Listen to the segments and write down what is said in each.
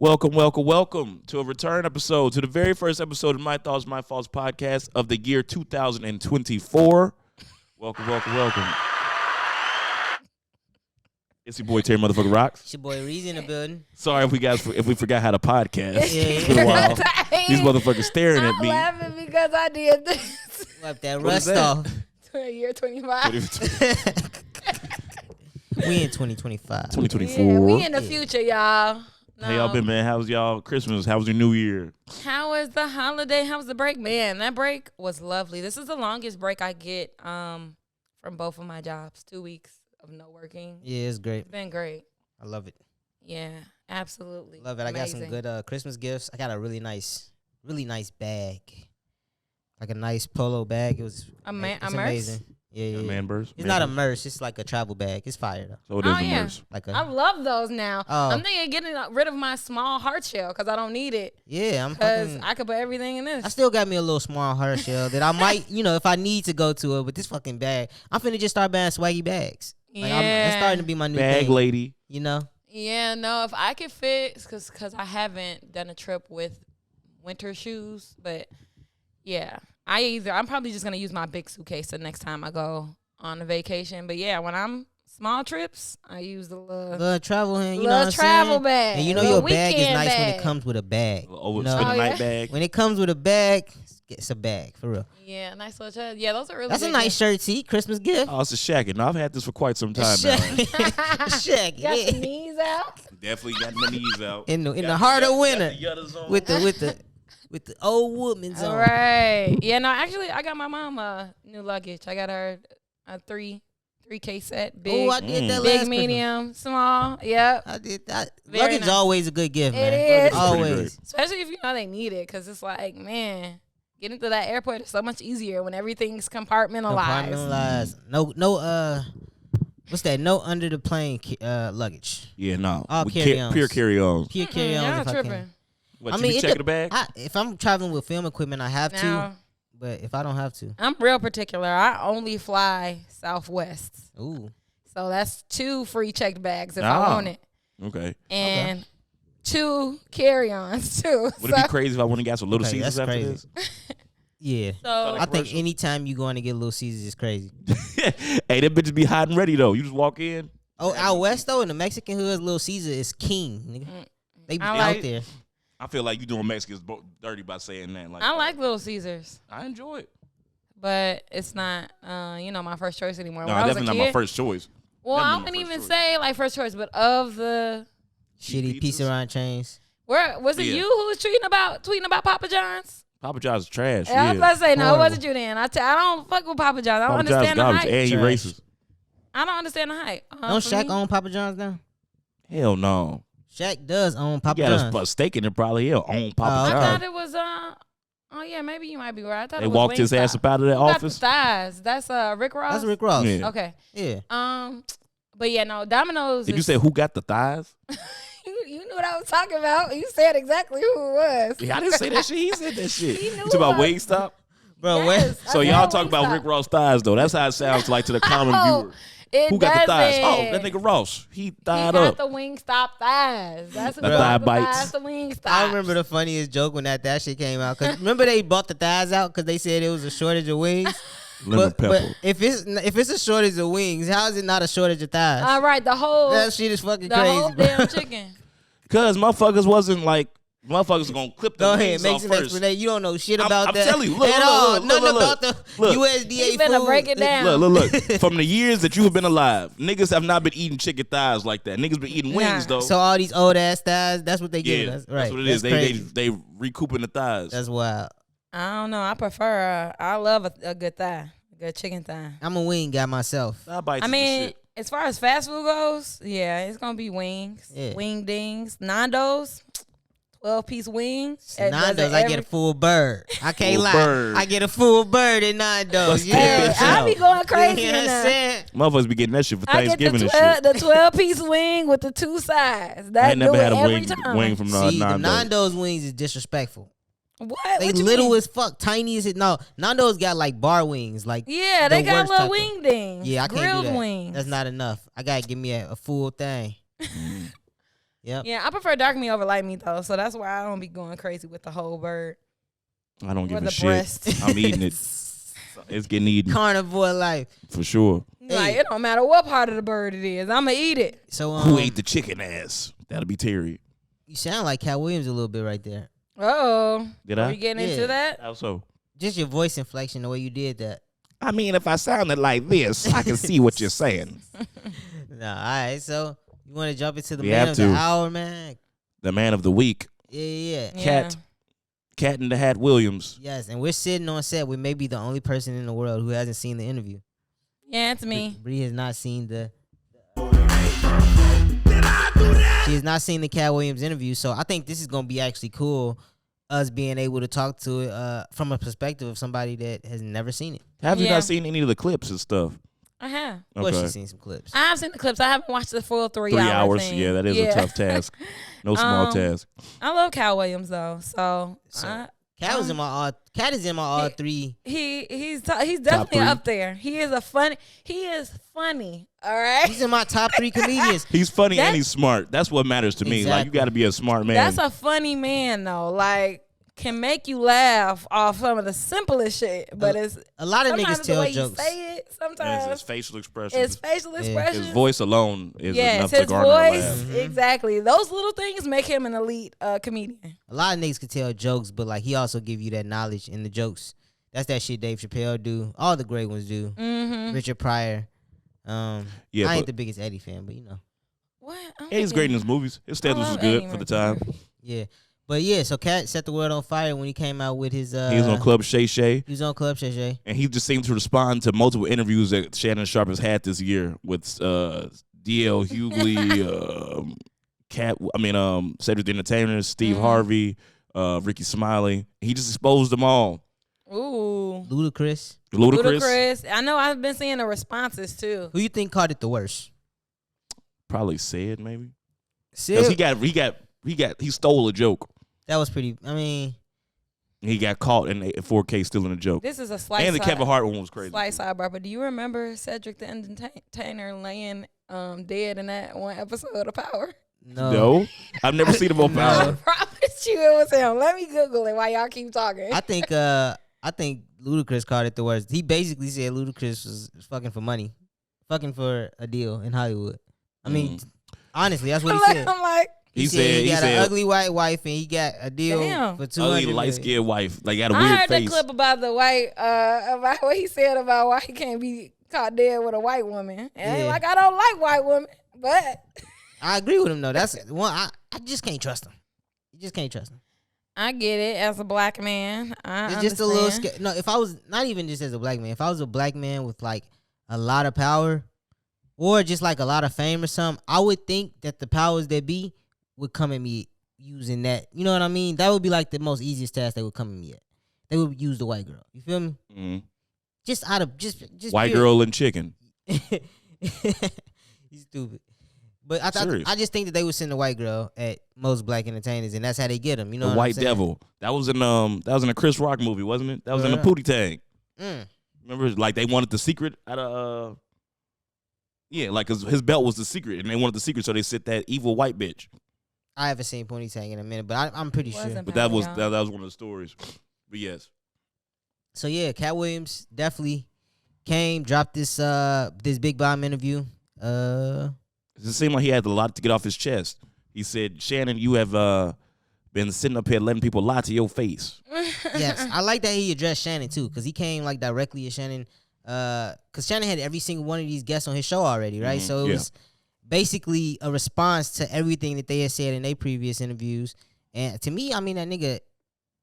Welcome to a return episode, to the very first episode of My Thoughts, My Faults podcast of the year 2024. Welcome. It's your boy Terry Motherfucker Rocks. It's your boy Reezy in the building. Sorry if we forgot how to podcast. It's been a Yeah. while. These motherfuckers staring at me. I'm laughing because I did this. Wipe that What is rust that? off. Year 25. We in 2025. 2024. Yeah, we in the future, y'all. No. How y'all been, man? How's y'all Christmas? How was your New Year? How was the holiday? How was the break? Man, that break was lovely. This is the longest break I get from both of my jobs. 2 weeks of no working. Yeah, it's great. It's been great. I love it. Yeah, absolutely. Love it. I got some Amazing. good Christmas gifts. I got a really nice bag. Like a nice polo bag. It was A it's murse? amazing. Yeah. Man burst. It's not a murse. It's like a travel bag. It's fire though. So it is Oh, a yeah. merch. Like I a love those now. Oh. I'm thinking of getting rid of my small heart shell because I don't need it. yeah. I'm Because fucking. I could put everything in this. I still got me a little small heart shell that I might, if I need to go to it. But this fucking bag, I'm finna just start buying swaggy bags. Like it's starting to be my new Bag thing. lady. You know. Yeah, no, if I could fit, because I haven't done a trip with winter shoes, but yeah, I'm probably just going to use my big suitcase the next time I go on a vacation. But yeah, when I'm small trips, I use the little Travel hand, you know what I'm travel saying? bag. And you know little your bag is weekend nice when it bag. comes with a bag. Oh, You know? spend a Oh, night yeah. bag. When it comes with a bag, it's a bag for real. Yeah, nice little chest. Yeah, those are really That's a good nice gifts. shirt tee, Christmas gift. Oh, it's a shacket. No, I've had this for quite some time now. Shacket. Got Yeah. your knees out. Definitely got my knees out. In the heart of winter, Got the yutters on. with the old woman's All on. right. Yeah, no, actually, I got my mom new luggage. I got her a 3K set. Big, Oh, I did that last big, Christmas. medium, small. Yep. I did that. Very Luggage nice. always a good gift, It man. is. Pretty Always. Especially if you know they need it, because it's like, man, getting to that airport is so much easier when everything's compartmentalized. Compartmentalized. No. What's that? No under the plane luggage. Yeah, no. All We carry-ons. pure carry-ons. Pure carry-ons Y'all if I tripping. can. What, I you mean, be it checking de- the bag? If I'm traveling with film equipment, I have to. Now, But if I don't have to, I'm real particular. I only fly Southwest. ooh. So that's 2 free checked bags if Ah. I want it. Okay. And 2 carry-ons, too. Would it be crazy if I went and got some Little Okay, Caesars that's after crazy. Yeah. So, I think commercial. anytime you going to get Little Caesars is crazy. this? Hey, them bitches be hot and ready, though. You just walk in. Oh, out west though, in the Mexican hood, Little Caesar is king. Nigga. They be I out like- there. I feel like you doing Mexicans dirty by saying that. I like Little Caesars, I enjoy it. but it's not, my first choice anymore. No, When I was a definitely not my kid- first choice. Well, Definitely I my wouldn't first even choice. say like first choice, but of the Shitty pizzas? piece around chains. where was it Yeah. you who was tweeting about Papa John's? Papa John's is trash. Yeah, I was Yeah. about to say no, it Horrible. wasn't you then. I don't fuck with Papa John's. I don't Papa John's understand the garbage hype. and he Trash. racist. I don't understand the hype. Don't For Shaq me- own Papa John's now? Hell no. Shaq does own He Papa got John's. a steak in it probably. He'll own Papa Oh, I John's. thought it was oh yeah, maybe you might be right. I thought They it was walked his ass Wingstop. up out of that Who got office. the thighs? That's Rick Ross. That's Rick Ross. Yeah. Okay. Yeah. But yeah, no, Domino's. Did you is- say who got the thighs? you knew what I was talking about? You said exactly who it was. Yeah, I didn't say that shit. He said that shit. He knew You talking about what- Wingstop? Bro, Yes, I So said y'all talk about Wingstop. Rick Ross thighs though. That's how it sounds like to the common No, viewer. It Who got the thighs? Oh, doesn't. that nigga Ross. He He thied got up. the Wingstop thighs. That's The what thigh the bites. thighs, the Wingstop. I remember the funniest joke when that shit came out. Cause remember they bought the thighs out because they said it was a shortage of wings. Lemon pepper. But if it's a shortage of wings, how is it not a shortage of thighs? All right, the whole That shit is fucking the crazy, whole bro. damn chicken. Cause motherfuckers wasn't like motherfuckers gonna clip the Go ahead, wings make off some first. explanation. You don't know shit about I'm that telling you, look, at look, all. look, Nothing look, about look. the Look. USDA He finna food. break it down. Look. From the years that you have been alive, niggas have not been eating chicken thighs like that. Niggas been eating wings Nah. though. So all these old ass thighs, that's what they giving yeah, us, right? that's what it is. That's crazy. They recouping the thighs. That's wild. I don't know. I prefer. I love a good thigh, a good chicken thigh. I'm a wing guy myself. Thigh bites I is the mean, shit. as far as fast food goes, yeah, it's gonna be wings, Yeah. wing dings, Nandos, 12-piece wings. It does Nando's, it I every- get a full bird. I can't Full lie. bird. I get a full bird in Nando's. You Hey, hear me? I be going crazy You in know what I'm there. saying? Motherfuckers be getting that shit for I get Thanksgiving and shit. the 12-piece wing with the 2 sides. I That ain't do never it had a every wing time. wing from See, the Nando's. Nando's wings is disrespectful. What? They What you little mean? as fuck, tiny as it. No, Nando's got like bar wings, like Yeah, they the got worst little type of- wing dings. Yeah, I can't grilled do that. wings. That's not enough. I gotta give me a full thing. Yep. Yeah, I prefer dark meat over light meat though, so that's why I don't be going crazy with the whole bird. I don't give Or a the shit. breast. I'm eating it. It's getting eaten Carnivore life. for sure. Like it don't matter what part of the bird it is, I'ma eat it. So Who ate the chicken ass? That'll be Terry. You sound like Cat Williams a little bit right there. Oh, Did are I? we getting Yeah. into that? How so? Just your voice inflection, the way you did that. I mean, if I sounded like this, I can see what you're saying. Nah, all right. So you want to jump into the We man have of to. the hour, man? The man of the week, Yeah. Katt. Katt in the Hat Williams. Yes, and we're sitting on set with maybe the only person in the world who hasn't seen the interview. Yeah, it's me. Bree has not seen the. She has not seen the Cat Williams interview, so I think this is gonna be actually cool. Us being able to talk to it from a perspective of somebody that has never seen it. Have you Yeah. not seen any of the clips and stuff? I have. Of course, Okay. she's seen some clips. I have seen the clips. I haven't watched the full 3 3 hour hours. thing. Yeah, that is a tough task. No small task. I love Cal Williams though, so Cat was in my all. Cat is in my all three. he's definitely 3. up there. He is funny. All right, He's in my top 3 comedians. He's funny That- and he's smart. That's what matters to me. Like, you Exactly. got to be a smart man. that's a funny man though. Like can make you laugh off some of the simplest shit, but it's A lot of sometimes niggas it's the tell way jokes. you say it. And Sometimes his facial expressions. it's facial expressions. His voice alone is Yes, enough his to garner a voice. laugh. Exactly. Those little things make him an elite comedian. A lot of niggas can tell jokes, but like he also give you that knowledge in the jokes. That's that shit Dave Chappelle do. All the great ones do. Mm-hmm. Richard Pryor. Yeah, I ain't but the biggest Eddie fan, but you know. What? I'm Eddie's thinking- great in his movies. His stand was love good Eddie for the Murphy. time. Yeah. But yeah, so Cat set the world on fire when he came out with his He was on Club Shay Shay. He was on Club Shay Shay. And he just seemed to respond to multiple interviews that Shannon Sharp has had this year with D.L. Hughley, Cedric the Entertainer, Steve Harvey, Ricky Smiley. He just exposed them all. Ooh. Ludacris. Ludacris, I know I've been seeing the responses too. Who you think caught it the worst? probably said maybe. Sid, Because he stole a joke. that was pretty. I mean, He got caught in 4K stealing a joke. This is a slight And the Kevin Hart one was crazy. slight sidebar, but do you remember Cedric the Entertainer laying dead in that one episode of Power? No, I've never seen him on No. I Power. promise you it was him. Let me Google it while y'all keep talking. I think Ludacris caught it the worst. He basically said Ludacris was fucking for money, fucking for a deal in Hollywood. I mean, honestly, that's what he said. I'm like, He said he he got said an ugly white wife and he got a deal Damn. for 200 ugly million. light skinned wife. Like got a I weird heard face. that clip about the white, about what he said about why he can't be caught dead with a white woman. And Yeah. like, I don't like white women, but I agree with him though. That's one. I just can't trust him. You just can't trust him. I get it as a black man. I It's just a little understand. scary. No, if I was not even just as a black man, if I was a black man with like a lot of power or just like a lot of fame or something, I would think that the powers that be would come at me using that. You know what I mean? That would be like the most easiest task they would come at me at. They would use the white girl. You feel me? Mhm. Just out of just White pure- girl and chicken. He's stupid. But Serious. I just think that they would send the white girl at most black entertainers, and that's how they get them. You know, The what White I'm saying? Devil. That was in a Chris Rock movie, wasn't it? That was in the Yeah. Pootie Tang. Mm. Remember, like they wanted the secret out of. Yeah, like 'cause his belt was the secret, and they wanted the secret, so they sent that evil white bitch. I haven't seen Pony Tang in a minute, but I'm pretty sure. Wasn't But that was Patagon. that was one of the stories. But yes, So yeah, Cat Williams definitely came, dropped this big bomb interview. it seemed like he had a lot to get off his chest. He said, "Shannon, you have been sitting up here letting people lie to your face." Yes, I like that he addressed Shannon too, because he came like directly at Shannon. Because Shannon had every single one of these guests on his show already, right? Mhm, So it yeah. was basically a response to everything that they had said in their previous interviews. And to me, I mean, that nigga,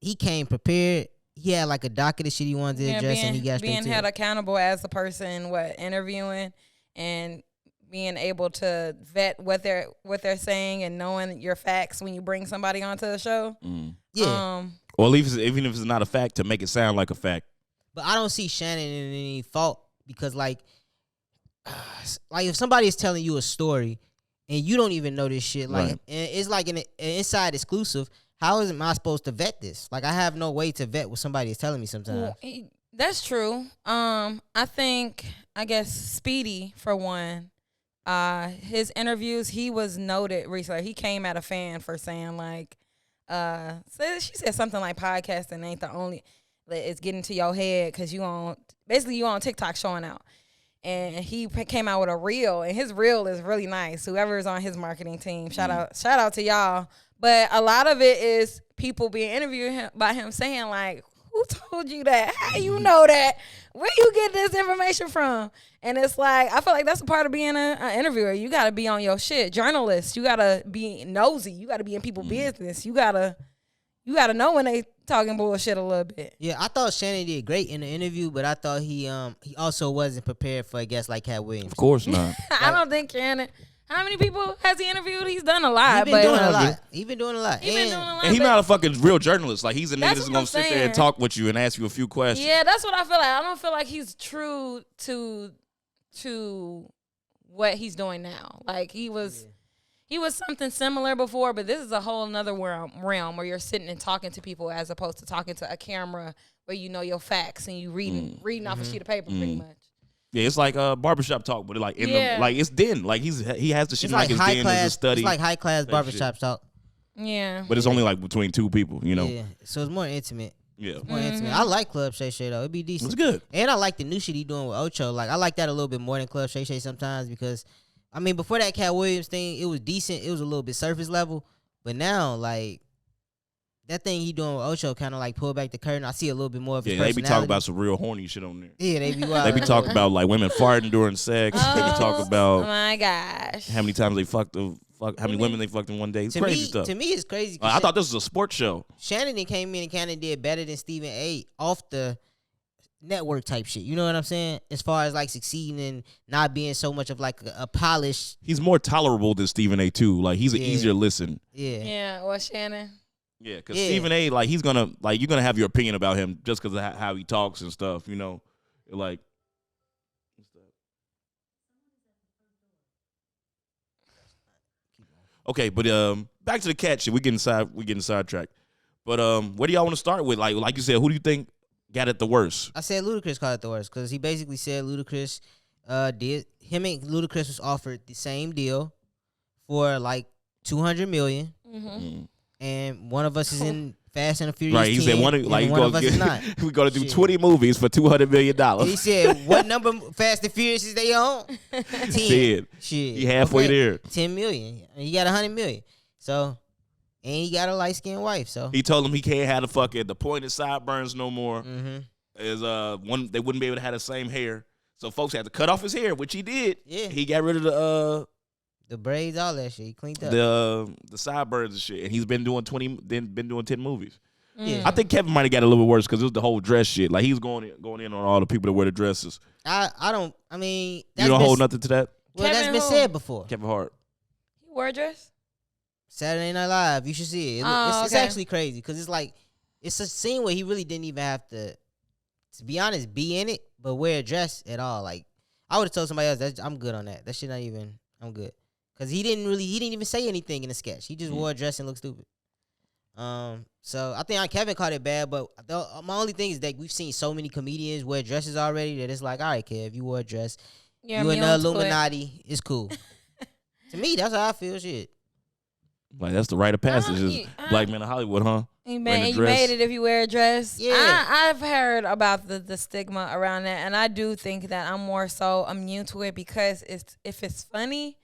he came prepared. He had like a docket of shit he wanted to address, and he got straight being to held it. accountable as the person interviewing and being able to vet what they're saying and knowing your facts when you bring somebody onto the show. Yeah, Or even if it's not a fact, to make it sound like a fact. but I don't see Shannon in any fault because like if somebody is telling you a story and you don't even know this shit, like Right. and it's like an inside exclusive. How am I supposed to vet this? Like I have no way to vet what somebody is telling me sometimes. Well, that's true. I guess Speedy for one. his interviews, he was noted recently. He came at a fan for saying like, so she said something like podcasting ain't the only, it's getting to your head because you on TikTok showing out. And he came out with a reel, and his reel is really nice. Whoever is on his marketing team, shout out to y'all. But a lot of it is people being interviewed by him saying like, who told you that? How you know that? Where you get this information from? And it's like, I feel like that's a part of being an interviewer. You got to be on your shit. Journalist, you got to be nosy. You got to be in people's business. You got to know when they talking bullshit a little bit. Yeah, I thought Shannon did great in the interview, but I thought he also wasn't prepared for a guest like Katt Williams. Of course not. I don't think Shannon. How many people has he interviewed? He's done a lot. He's been doing a lot. He's been doing a lot. And he's not a fucking real journalist. Like, he's a nigga that's going to sit there and talk with you and ask you a few questions. Yeah, that's what I feel like. I don't feel like he's true to what he's doing now. Like, he was something similar before, but this is a whole nother realm where you're sitting and talking to people as opposed to talking to a camera where you know your facts and you reading off a sheet of paper pretty much. Yeah, it's like barbershop talk, but like it's den. Like he has the shit like his den as a study. It's like high class barbershop talk. Yeah. But it's only like between two people, you know. Yeah. So it's more intimate. Yeah. It's more intimate. I like Club Shay Shay though. It'd be decent. It's good. And I like the new shit he doing with Ocho. Like I like that a little bit more than Club Shay Shay sometimes because I mean before that Katt Williams thing, it was decent. It was a little bit surface level. But now like that thing he doing with Ocho kind of like pull back the curtain. I see a little bit more of his personality. They be talking about some real horny shit on there. Yeah, they be wild. They be talking about like women farting during sex. They be talking about oh my gosh, how many times they how many women they fucked in one day. It's crazy stuff. To me, it's crazy. I thought this was a sports show. Shannon came in and kind of did better than Stephen A. off the network type shit. You know what I'm saying? As far as like succeeding and not being so much of like a polished. He's more tolerable than Stephen A. too. Like he's an easier listen. Yeah. Yeah. Well, Shannon. Yeah, because Stephen A. like he's gonna like you're gonna have your opinion about him just because of how he talks and stuff. You know, like. Okay, but back to the Katt shit. We getting sidetracked. But where do y'all want to start with? Like you said, who do you think got it the worst? I said Ludacris got it the worst because he basically said Ludacris did him and Ludacris was offered the same deal for like $200 million. Mm-hmm. And one of us is in Fast and the Furious. Right, he 10, said one of us is not. We're gonna do 20 movies for $200 million. He said, "What number Fast and Furious is they on?" 10. Shit, he halfway there. 10 million. He got 100 million. So, and he got a light skinned wife. So he told him he can't have the pointed sideburns no more. Mm-hmm. They wouldn't be able to have the same hair. So folks had to cut off his hair, which he did. Yeah, he got rid of the braids, all that shit. He cleaned up the sideburns and shit, and he's been doing 10 movies. Yeah, I think Kevin might have got a little bit worse because it was the whole dress shit. Like he's going in on all the people that wear the dresses. I mean, you don't hold nothing to that. Well, that's been said before. Kevin Hart. He wore a dress. Saturday Night Live. You should see it. It's actually crazy because it's like it's a scene where he really didn't even have to be honest, be in it, but wear a dress at all. Like I would have told somebody else, I'm good on that. That shit not even. I'm good. Cause he didn't even say anything in the sketch. He just wore a dress and looked stupid. So I think Kevin caught it bad, but my only thing is that we've seen so many comedians wear dresses already that it's like, all right, Kev, you wore a dress, you in the Illuminati, it's cool. To me, that's how I feel. Shit. Like that's the rite of passage. Black men in Hollywood, huh? You made it if you wear a dress. Yeah, I've heard about the stigma around that, and I do think that I'm more so immune to it because if it's funny,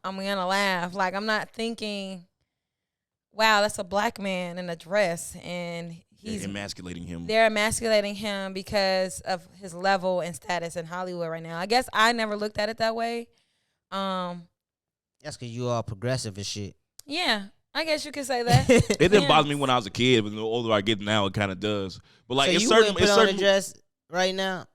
I'm gonna laugh. Like I'm not thinking, wow, that's a black man in a dress, and he's emasculating him. They're emasculating him because of his level and status in Hollywood right now. I guess I never looked at it that way. That's because you all progressive and shit. Yeah, I guess you could say that. It didn't bother me when I was a kid, but the older I get now, it kind of does. But like, so it's you certain. Wouldn't put on a dress right now.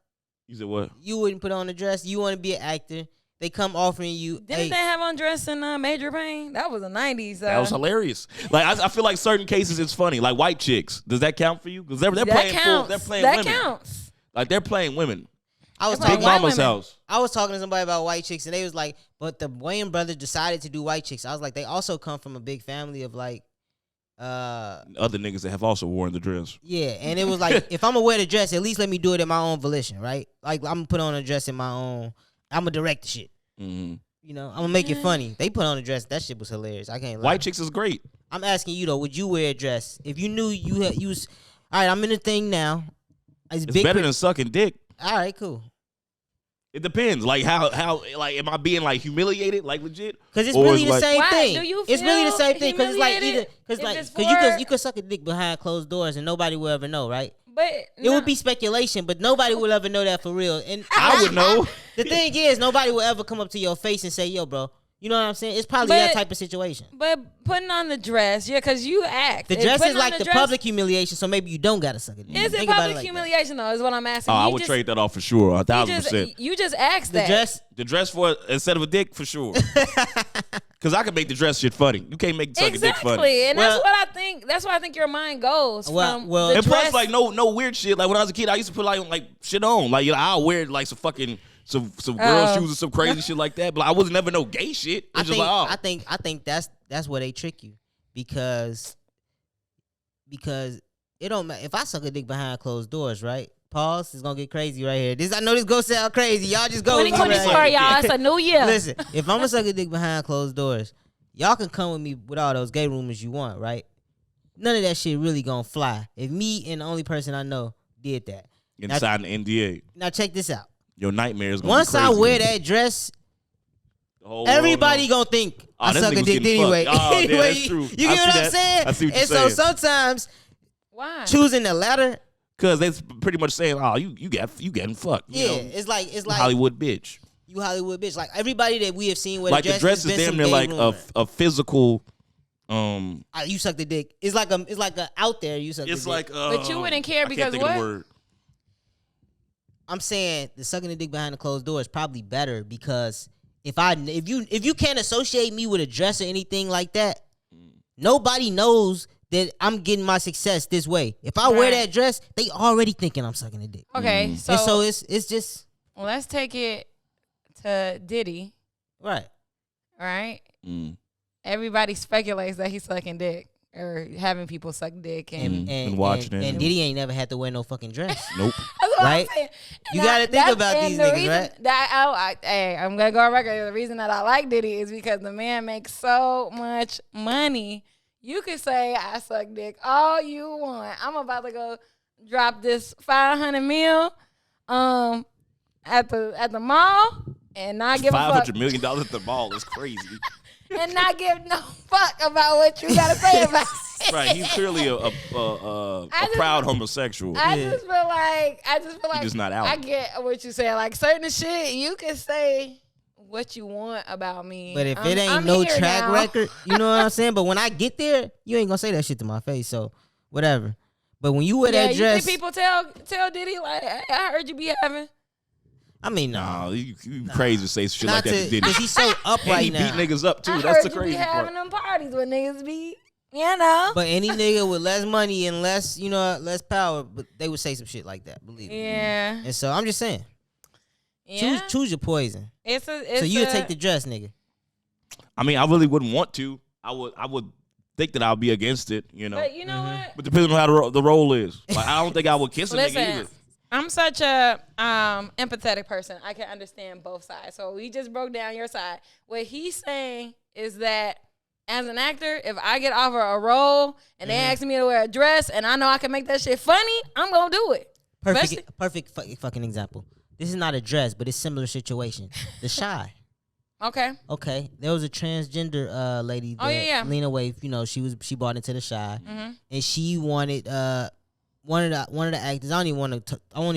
You said what? You wouldn't put on a dress. You want to be an actor. They come offering you. Didn't they have on dress in Major Pain? That was the 90s. That was hilarious. Like I feel like certain cases it's funny. Like white chicks. Does that count for you? Because they're playing counts. They're playing that women. That counts. Like they're playing women. I was talking Mama's house. I was talking to somebody about white chicks, and they was like, "But the Wayans brothers decided to do white chicks." I was like, "They also come from a big family of like, other niggas that have also worn the dress." Yeah, and it was like, if I'm gonna wear the dress, at least let me do it in my own volition, right? Like I'm gonna put on a dress in my own. I'm gonna direct the shit. Mm-hmm. You know, I'm gonna make it funny. They put on a dress. That shit was hilarious. I can't lie. White chicks is great. I'm asking you though, would you wear a dress if you knew you was all right? I'm in the thing now. It's better than sucking dick. All right, cool. It depends. Like how like am I being like humiliated? Like legit? Because it's really the same Why? thing. Do you It's really the feel same thing. Because it's like humiliated because you could suck a dick behind closed doors and nobody will ever know, right? But It would be speculation, but nobody will ever know that for real. And I would know. The thing is, nobody will ever come up to your face and say, "Yo, bro." You know what I'm saying? It's probably that type of situation. But putting on the dress, yeah, because you act. The dress is like the public humiliation, so maybe you don't gotta suck it. Is it public humiliation though? Is what I'm asking. I would trade that off for sure, 1,000%. You just asked that. The dress for instead of a dick for sure. Because I can make the dress shit funny. You can't make sucking dick funny. Exactly, and that's what I think. That's where I think your mind goes. From the and dress. plus, like no weird shit. Like when I was a kid, I used to put like shit on. Like I'll wear like some fucking. Some girl shoes or some crazy shit like that, but I was never no gay shit. It's just like, oh. I think that's where they trick you because it don't matter if I suck a dick behind closed doors, right? Pause. It's gonna get crazy right here. I know this gonna sound crazy. Y'all just go. 2024, y'all. It's a new year. Listen, if I'm gonna suck a dick behind closed doors, y'all can come with me with all those gay rumors you want, right? None of that shit really gonna fly. If me and the only person I know did that. Inside an NDA. Now check this out. Your nightmares gonna Once be crazy. I wear that dress, everybody gonna think I suck a dick anyway. Oh, anyway, yeah, that's true. You get what I'm saying? I see what you're and saying. so sometimes choosing the latter, because they pretty much saying, "Oh, you getting fucked." You know? it's like Hollywood bitch. You Hollywood bitch. Like everybody that we have seen with like the dress is damn near like a physical. You suck the dick. It's like a out there. You suck. It's the like dick. But you wouldn't care because I can't think what? of the word. I'm saying the sucking the dick behind the closed door is probably better because if you can't associate me with a dress or anything like that, nobody knows that I'm getting my success this way. If I wear that dress, they already thinking I'm sucking the dick. Okay, so it's just let's take it to Diddy. Right. Everybody speculates that he's sucking dick or having people suck dick and watching it. And Diddy ain't never had to wear no fucking dress. Nope. Right? You gotta think about these niggas, right? I'm gonna go on record. The reason that I like Diddy is because the man makes so much money. You could say I suck dick all you want. I'm about to go drop this 500 mil at the mall and not give a fuck. $500 million at the mall is crazy. And not give no fuck about what you gotta say about it. Right, he's clearly a proud homosexual. I just feel like he's just not out. I get what you say. Like certain shit, you can say what you want about me. But if it ain't no track record, you know what I'm saying? But when I get there, you ain't gonna say that shit to my face. So whatever. But when you wear that dress, you think people tell Diddy like, hey, I heard you be having. I mean, no, you crazy to say shit like that to Diddy. Because he's so up right now. He beat niggas up too. I That's heard the crazy you be part. having them parties where niggas be, you know. But any nigga with less money and less, less power, but they would say some shit like that. Believe me. Yeah. And so I'm just saying. Yeah. Choose your poison. So you would take the dress, nigga. I mean, I really wouldn't want to. I would think that I'll be against it, you know. But you know what? But depending on how the role is. Like I don't think I would kiss a nigga either. I'm such a empathetic person. I can understand both sides. So we just broke down your side. What he's saying is that as an actor, if I get offered a role and they ask me to wear a dress and I know I can make that shit funny, I'm gonna do it. Perfect fucking example. This is not a dress, but it's similar situation. The Shy. Okay. There was a transgender lady that Lena Waithe, she bought into the Shy, and she wanted one of the actors. I only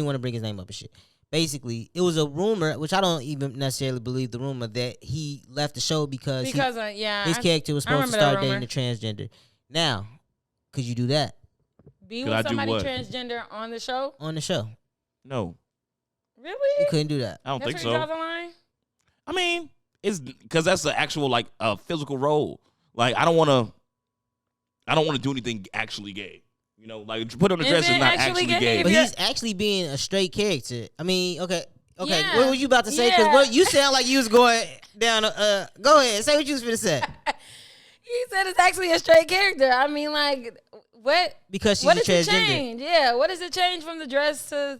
want to bring his name up and shit. Basically, it was a rumor, which I don't even necessarily believe the rumor, that he left the show because his character was supposed to start dating a transgender. Now, could you do that? Be with somebody transgender on the show? On the show. No. Really? You couldn't do that. I don't think so. Draw the line? I mean, it's because that's an actual like a physical role. Like I don't want to do anything actually gay. You know, like put on a dress is not actually gay. But he's actually being a straight character. I mean, okay. Yeah. What were you about to say? Because what you sound like you was going down. Go ahead, say what you was finna say. He said it's actually a straight character. I mean, like what? Because she's what a transgender. What does it change? Yeah, what does it change from the dress to?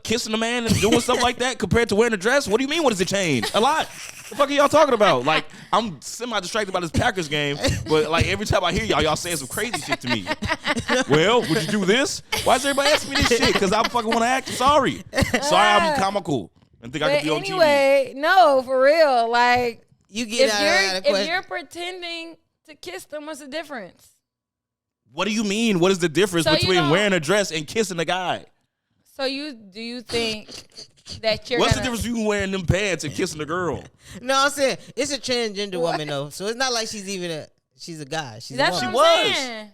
Kissing a man and doing stuff like that compared to wearing a dress? What do you mean? What does it change? A lot. The fuck are y'all talking about? Like, I'm semi-distracted by this Packers game, but like every time I hear y'all saying some crazy shit to me. Well, would you do this? Why is everybody asking me this shit? Because I fucking want to act. Sorry, I'm comical and think I can be on TV. Anyway, no, for real. Like, you get if you're pretending to kiss them, what's the difference? What do you mean? What is the difference between wearing a dress and kissing a guy? So do you think that you're What's the difference between wearing them pants and kissing a girl? No, I'm saying it's a transgender woman though, so it's not like she's a guy. She's That's a woman. what I'm saying.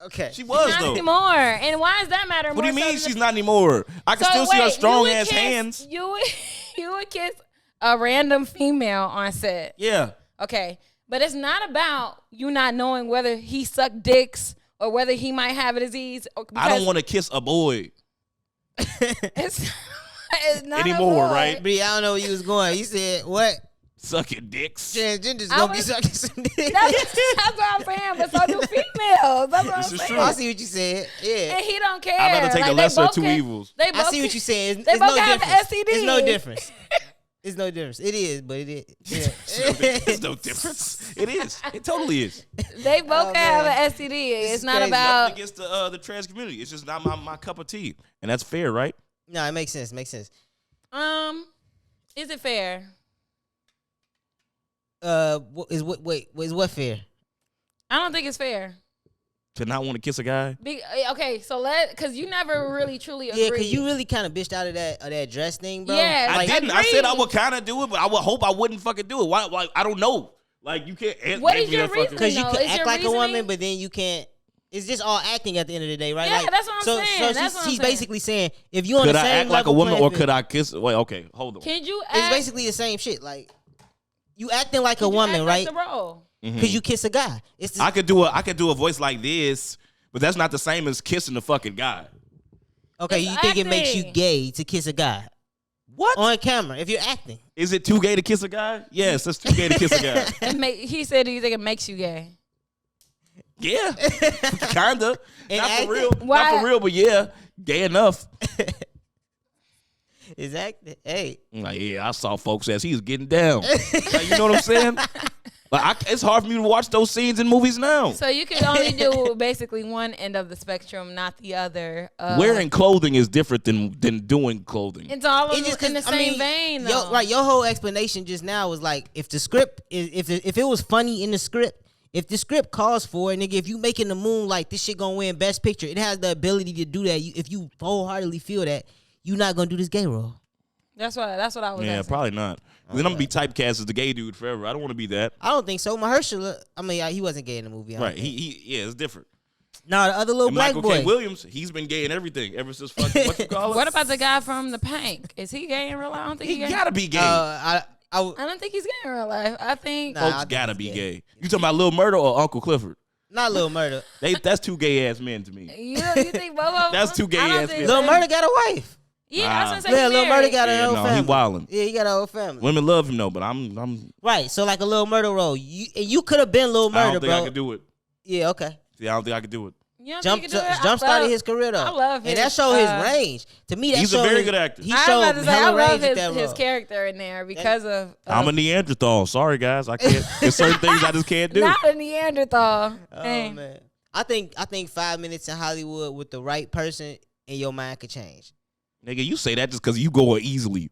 Okay. She was not though. Anymore. And why does that matter? What do you mean she's not anymore? I can still see her strong ass hands. You would kiss a random female on set. Yeah. Okay. But it's not about you not knowing whether he sucked dicks or whether he might have a disease. I don't want to kiss a boy. It's not anymore, a boy. right? Bree, I don't know where you was going. You said what? Sucking dicks. Transgender's gonna be sucking some dick. That's what I'm saying, but so do females. That's what I'm saying. True. I see what you said. Yeah. And he don't care. I'd rather take the lesser of two evils. I see what you saying. They It's both no have difference. STD. It's no difference. It's no difference. It is, but it is. Yeah. There's no difference. It is. It totally is. They both have an STD. It's not crazy. about. Nothing against the trans community. It's just not my cup of tea, and that's fair, right? No, it makes sense. Makes sense. Is it fair? Is what fair? I don't think it's fair. To not want to kiss a guy. Okay, so because you never really truly agreed. Yeah, because you really kind of bitched out of that dress thing, bro. Yeah, I didn't. I agreed. said I would kind of do it, but I would hope I wouldn't fucking do it. Why? Like, I don't know. Like, you can't. What is your reasoning? Because you No, could is act your like a reasoning? woman, but then you can't. It's just all acting at the end of the day, right? Yeah, like, that's what I'm saying. That's what I'm she's saying. basically saying if you on Could the I same act like a level woman, or playing could field, I kiss? Wait, okay, hold on. Can you? It's basically the same shit. Like you acting like a woman, right? Like the role. Because you kiss a guy. It's I could do a voice like this, but that's not the same as kissing the fucking guy. okay. It's You think it makes you acting. gay to kiss a guy What? on camera if you're acting? Is it too gay to kiss a guy? Yes, it's too gay to kiss a guy. He said, "Do you think it makes you gay?" Yeah, kinda. And Not for acting? real. Why? Not for real, but yeah, gay enough. Is acting? Hey, Like, yeah, I saw folks as he was getting down. Like, you know what I'm saying? Like, it's hard for me to watch those scenes in movies now. So you can only do basically one end of the spectrum, not the other. Wearing clothing is different than doing clothing. It's all It just in the same vein, though. Your whole explanation just now was like, if the script if it was funny in the script, if the script calls for it, nigga, if you making the moon like this shit gonna win Best Picture, it has the ability to do that. If you wholeheartedly feel that, you're not gonna do this gay role. That's what I was. Yeah, asking. probably not. Then I'm gonna be typecast as the gay dude forever. I don't want to be that. I don't think so. Mahershala, I mean, he wasn't gay in the movie. Right? Yeah, it's different. No, the other little And black Michael boy. K. Williams, he's been gay in everything ever since fucking what you call it. What about the guy from The Pank? Is he gay in real life? I don't think He he's gay. gotta be gay. I don't think he's gay in real life. I think. Nah. I Folks think gotta he's be gay. gay. You talking about Lil Murda or Uncle Clifford? not Lil Murda. That's two gay ass men to me. You think both of them? That's too gay I don't ass think men. Lil so. Murda got a wife. Yeah, Nah. I was gonna say Yeah, he Lil Murda married. got a Yeah, whole no, family. he wildin'. Yeah, he got a whole family. Women love him though, but I'm Right, so like a Lil Murda role. You could have been Lil I Murda, don't think bro. I could do it. Yeah, okay. See, I don't think I could do it. You don't think he could do it? Jump started his career though. I love and that his, showed his range. To me, that He's a showed very his- good actor. He I was showed about to say, I hella love range with that his role. character in there because of. I'm a Neanderthal. Sorry guys, I can't. There's certain things I just can't do. Not a Neanderthal. Oh Hey. man, I think 5 minutes in Hollywood with the right person and your mind could change. Nigga, you say that just because you go easily.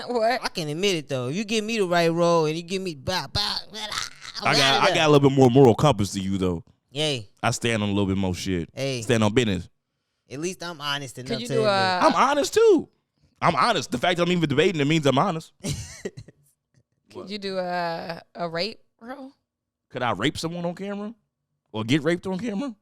What? I can admit it though. If you give me the right role and you give me I got a little bit more moral compass to you though. Yay. I stand on a little bit more shit. Hey. Stand on business. At least I'm honest enough Could you to do admit. I'm honest too. I'm honest. The fact that I'm even debating it means I'm honest. Could you do a rape role? Could I rape someone on camera? Or get raped on camera?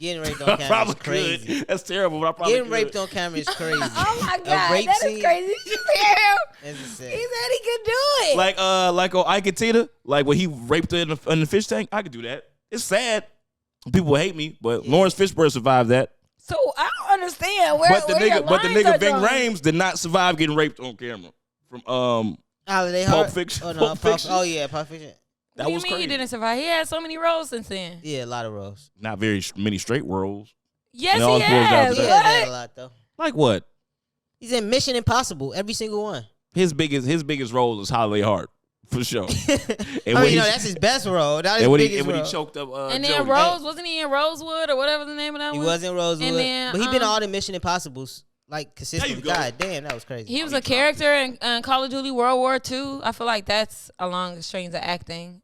Getting raped on I camera probably is crazy. could. That's terrible, but I probably Getting could. raped on camera is crazy. Oh my A god, rape that scene? is crazy. Did you hear him? That's He insane. said he could do it. Like on Ike and Tina, like when he raped her in the fish tank, I could do that. It's sad. People hate me, but Lawrence Fishburne survived that. So I don't understand where. But the where your nigga lines are Ving drawn. Rames did not survive getting raped on camera. From Holiday Pulp Heart? Fiction. Oh, no, Pulp Fiction. Oh yeah, Pulp Fiction. That What do you was mean crazy. he didn't survive? He had so many roles since then. Yeah, a lot of roles. Not very many straight roles. Yes, It all he boils down has. to He that. has had a What? lot though. Like what? He's in Mission Impossible, every single one. His biggest role is Holiday Heart. For sure. And that's his best role. That is and when biggest he role. choked up and then Jody. wasn't he in Rosewood or whatever the name of that He was? was in Rosewood. And then, but he been in all the Mission Impossibles, like, consistently. God damn, that was crazy. He was a character in Call of Duty World War II. I feel like that's along the strings of acting.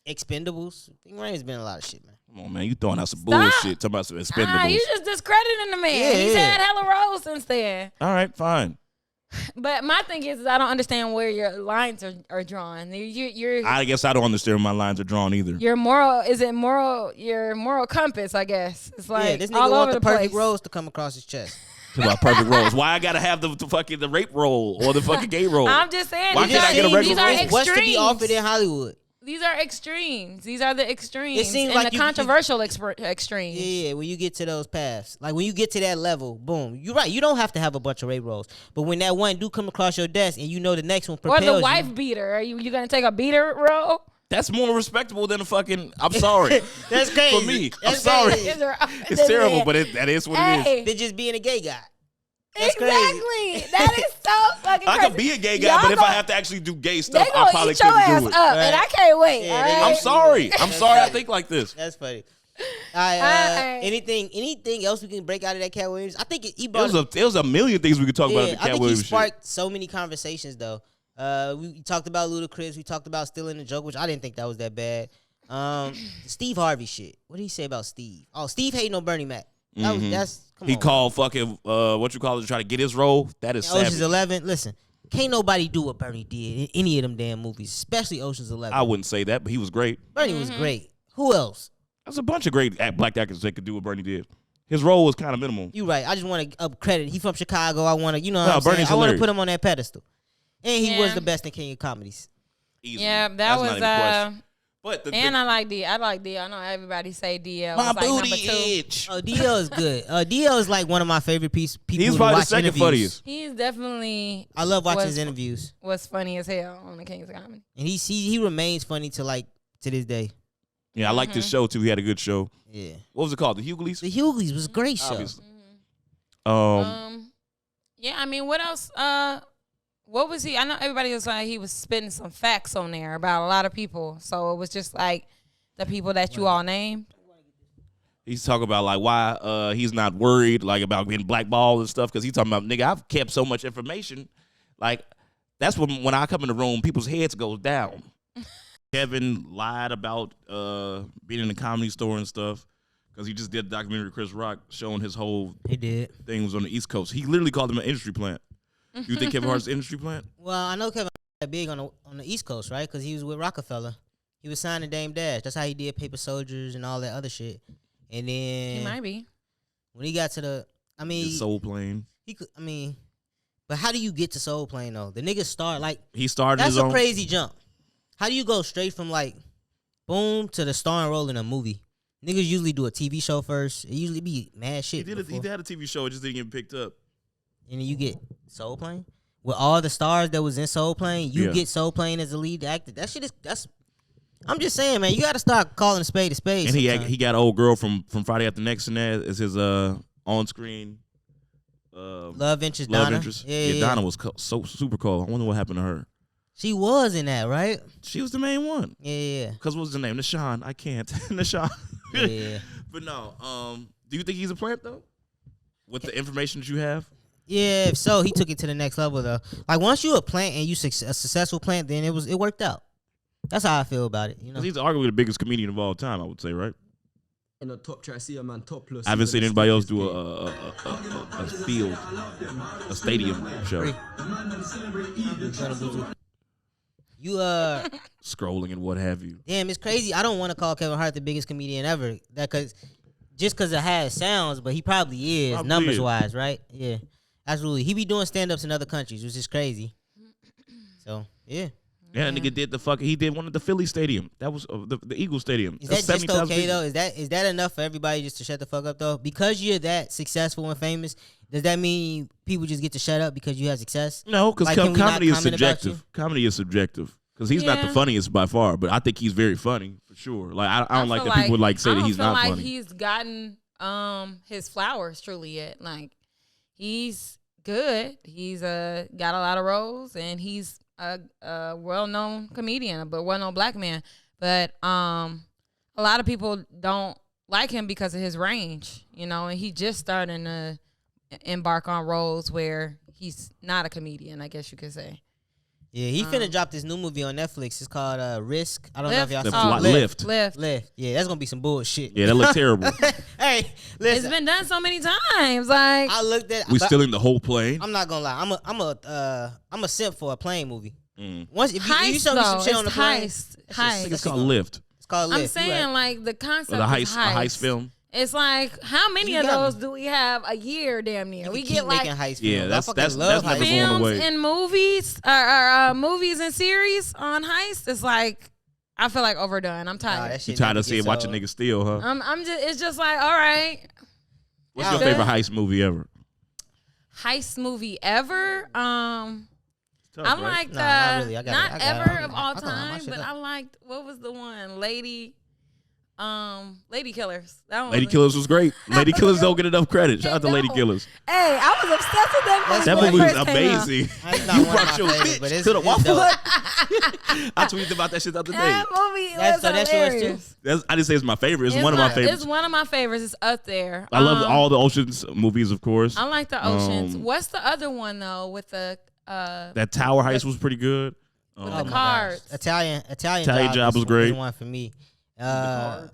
Expendables. Ving Rames been in a lot of shit, man. Come on, man. You throwing out some bullshit. Talking about some Expendables. You just discrediting the man. Yeah, He's yeah. had hella roles since then. All right, fine. But my thing is I don't understand where your lines are drawn. You're I guess I don't understand where my lines are drawn either. your moral compass, I guess. It's like this nigga all want over the the perfect place. rose to come across his chest. Talking about perfect roles. Why I gotta have the fucking the rape role or the fucking gay role? I'm just saying Why these can't I get a are regular role? extremes. What's to be offered in Hollywood? These are extremes. These are the extremes. It seems and like the you- controversial extremes. Yeah, when you get to those paths. Like, when you get to that level, boom. You're right. You don't have to have a bunch of rape roles. But when that one do come across your desk and you know the next one Or propels the wife you. beater. Are you gonna take a beater role? That's more respectable than a fucking. I'm sorry. That's crazy. For me, That's I'm sorry. crazy. It's terrible, but that is what it is. Hey, Than just being a gay guy. That's exactly. crazy. That is so fucking I crazy. could be a gay guy, Y'all but if I gonna- have to actually do gay they stuff, I gonna probably eat your couldn't ass do it. up, and I can't wait. Yeah, all they right? gonna- I'm sorry. I'm That's sorry. I right. think like this. That's funny. Alright. Anything else we can break out of that Cat Williams? I think he It brought was a million things we could talk about. The I Cat think he Williams shit. sparked so many conversations though. We talked about Ludacris. We talked about stealing the joke, which I didn't think that was that bad. Steve Harvey shit. What did he say about Steve? Oh, Steve hating on Bernie Mac. Come He on. called fucking to try to get his role. That is Ocean's savage. 11. Listen, can't nobody do what Bernie did in any of them damn movies, especially Ocean's 11. I wouldn't say that, but he was great. Bernie was great. Who else? There's a bunch of great black actors that could do what Bernie did. His role was kind of minimal. You right. I just want to up credit. He from Chicago. I want to, No, what I'm saying? Bernie's I want to hilarious. put him on that pedestal. And he was Yeah. the best in King of Comedies. Easily. Yeah, that That's not was even a question. But and I like D. I like D. I know everybody say DL. my was like booty number 2. itch. Oh, DL is good. DL is like one of my favorite people He's to probably the watch second interviews. funniest. He's definitely I love watching was- his interviews. was funny as hell on the King's Comedy. And he remains funny to this day. Yeah, I liked his show too. He had a good show. Yeah. What was it called? The Hughleys? The Hughleys was a great show. Obviously. Yeah, I mean, what else? What was he? I know everybody was like he was spitting some facts on there about a lot of people. So it was just like the people that you all named. He's talking about like why he's not worried like about being blackballed and stuff because he's talking about nigga I've kept so much information like that's when I come in the room people's heads go down. Kevin lied about being in the Comedy Store and stuff because he just did a documentary with Chris Rock showing his whole He did. thing was on the East Coast. He literally called him an industry plant. You think Kevin Hart's an industry plant? Well, I know Kevin got big on the East Coast, right? Because he was with Rockefeller. He was signing Dame Dash. That's how he did Paper Soldiers and all that other shit. And then He might be. when he got to His soul plane. he could. But how do you get to Soul Plane though? The nigga start like He started that's his a own. crazy jump. How do you go straight from like boom to the starring role in a movie? Niggas usually do a TV show first. It usually be mad shit. He had a TV show. It just didn't get picked up. And then you get Soul Plane with all the stars that was in Soul Plane. You Yeah. get Soul Plane as the lead actor. That shit is that's. I'm just saying, man. You got to start calling a spade a spade. And sometimes. he got an old girl from Friday After Next and that as his on screen love interest. love Donna. interest. Yeah. Donna was so super cold. I wonder what happened to her. She was in that, right? She was the main one. Yeah. Cause what was the name? Nashawn. I can't. Nashawn. Yeah. But no. Do you think he's a plant though? With the information that you have? Yeah, if so, he took it to the next level though. Like once you a plant and you a successful plant, then it worked out. That's how I feel about it. You know, 'Cause he's arguably the biggest comedian of all time. I would say, right? In the top try, see a man topless. I haven't seen anybody else do a stadium show. you Scrolling and what have you. damn, it's crazy. I don't want to call Kevin Hart the biggest comedian ever. Just cause it has sounds, but he probably is Probably numbers is. wise, right? Yeah, absolutely. He be doing stand ups in other countries, which is crazy. So yeah. Yeah, nigga did he did one at the Philly Stadium. That was the Eagle Stadium. Is That's that just 70,000 okay people. though? Is that enough for everybody just to shut the fuck up though? Because you're that successful and famous, does that mean people just get to shut up because you have success? No, because Like, can we not comedy is comment about subjective. Comedy is subjective. Because he's not the Yeah. funniest by far, but I think he's very funny for sure. Like I don't like feel that people would like say I that don't he's feel not like funny. he's gotten his flowers truly yet. Like he's good. He's got a lot of roles, and he's a well-known comedian, but well-known black man. But a lot of people don't like him because of his range, you know, and he just starting to embark on roles where he's not a comedian, I guess you could say. Yeah, he finna drop this new movie on Netflix. It's called Risk. I don't know if y'all saw it. Lift. Yeah, that's gonna be some bullshit. Yeah, that looked terrible. Hey, listen. It's been done so many times. Like, I looked at. We stealing the whole plane. I'm not gonna lie. I'm a simp for a plane movie. Mm. Once if heist, you show me some shit on the plane, heist. It's called Lift. it's called Lift. I'm saying, like, the concept The of heist, a heist film. It's like, how many You of got those me. do we have a year, damn near? We keep get like making heist Yeah, films. that's- I fucking that's love never heist going films. away. films and movies, or movies and series on heist. It's like, I feel like overdone. I'm Nah, tired. that You shit tired never of seeing gets watching old. niggas steal, huh? I'm just. It's just like, all right, What's your Yeah. favorite heist movie ever? heist movie ever. I Tough, right? liked Nah, not really. I got not it. I got it. ever I of can- all I can line my time, shit but up. I liked, what was the one? Lady Killers. That one Lady was- Killers was great. Lady Killers don't get enough credit. Shout out to Lady No. Killers. Hey, I was obsessed with that movie. That when it movie was first came out. amazing. That's not You one of brought my your favorites, but bitch it's- to the it's Waffle dope. Hut. I tweeted about that shit the other day. That movie That's- was so that's yours too? hilarious. I didn't say it's my favorite. It's one of my favorites. It's one of my favorites. It's up there. I love all the Oceans movies, of course. I like the Oceans. Um, What's the other one though with the That Tower Heist was pretty good. with Oh the my cards? gosh. Italian Job was is great. one for me. Gone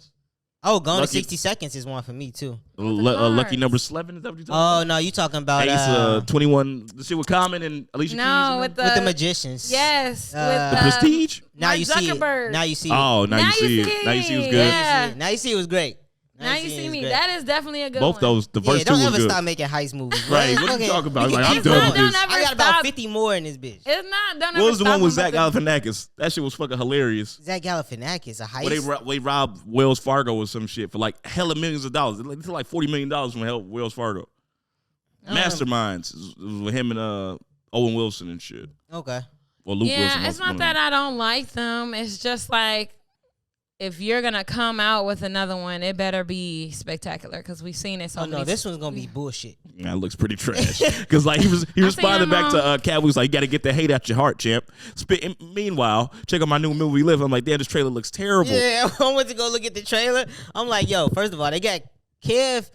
Lucky- in 60 Seconds is one for me too. Lucky Cards? Number 11. Is that what you talking Oh about? no, you talking about Ace 21. The shit with Common and Alicia Keys. No, and with them? with the magicians. Yes, The with The Prestige. Now Mark you see it. Zuckerberg. Now you see it. Oh, now you see see it. Now you see it was it. good. Yeah. Now you see it was great. Now you it see was me. great. That is definitely a good Both one. those. The Yeah, first two don't were ever good. stop making heist movies. Right, man. what you Fucking- talking about? we Like, can I'm keep done going. with this. Don't ever I got about stop. 50 more in this bitch. It's not. Don't What was the ever one with stop Zach them, but Galifianakis? That shit was fucking hilarious. Zach Galifianakis, a heist. Where they robbed Wells Fargo or some shit for like hella millions of dollars. It's like $40 million from Wells Fargo. Masterminds. It was with him and Owen Wilson and shit. Okay. Or Luke Wilson. Yeah, it's not that I don't like them. It's just like, if you're gonna come out with another one, it better be spectacular because we've seen it so Oh many. no, this one's gonna be bullshit. That looks pretty trash. Because like he responded back to Katt. Was like, you got to get the hate out your heart, champ. Meanwhile, check out my new movie, Live. I'm like, damn, this trailer looks terrible. Yeah, I went to go look at the trailer. I'm like, yo, first of all, they got Kev.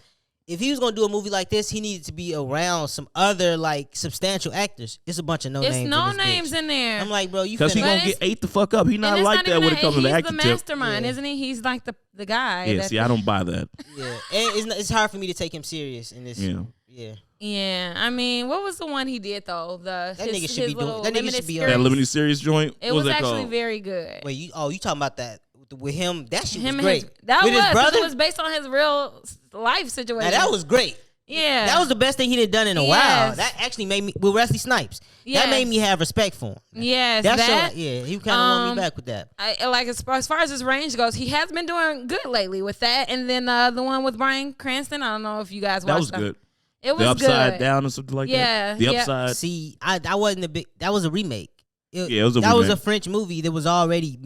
If he was gonna do a movie like this, he needed to be around some other like substantial actors. It's a bunch of no It's names. no in this names bitch. in there. I'm like, bro, you Because he finna. gonna But get ate the fuck up. He And not it's like that even when it comes to the he's acting the tip. mastermind, Yeah. isn't he? He's like the guy. Yeah, that- see, I don't buy that. Yeah, and it's hard for me to take him serious in this. Yeah. Yeah. Yeah, I mean, what was the one he did though? That nigga should be doing- little that nigga limited should be on- That series. limited series joint. It What was that actually called? very good. Wait, you talking about that with him? That shit Him was and great. that with was his brother. It was based on his real life situation. Now, that was great. yeah. That was the best thing he had done in a while. Yes. That actually made me with Wesley Snipes. Yes. That made me have respect for him. yes. That's that yeah, he kind of won me back with that. I like as far as his range goes, he has been doing good lately with that. And then the one with Bryan Cranston. I don't know if you guys watched That was good. It was The Upside good. Down or something like Yeah, that. The yeah. Upside. See, I wasn't a big. That was a remake. Yeah, it was a that was a remake. French movie that was already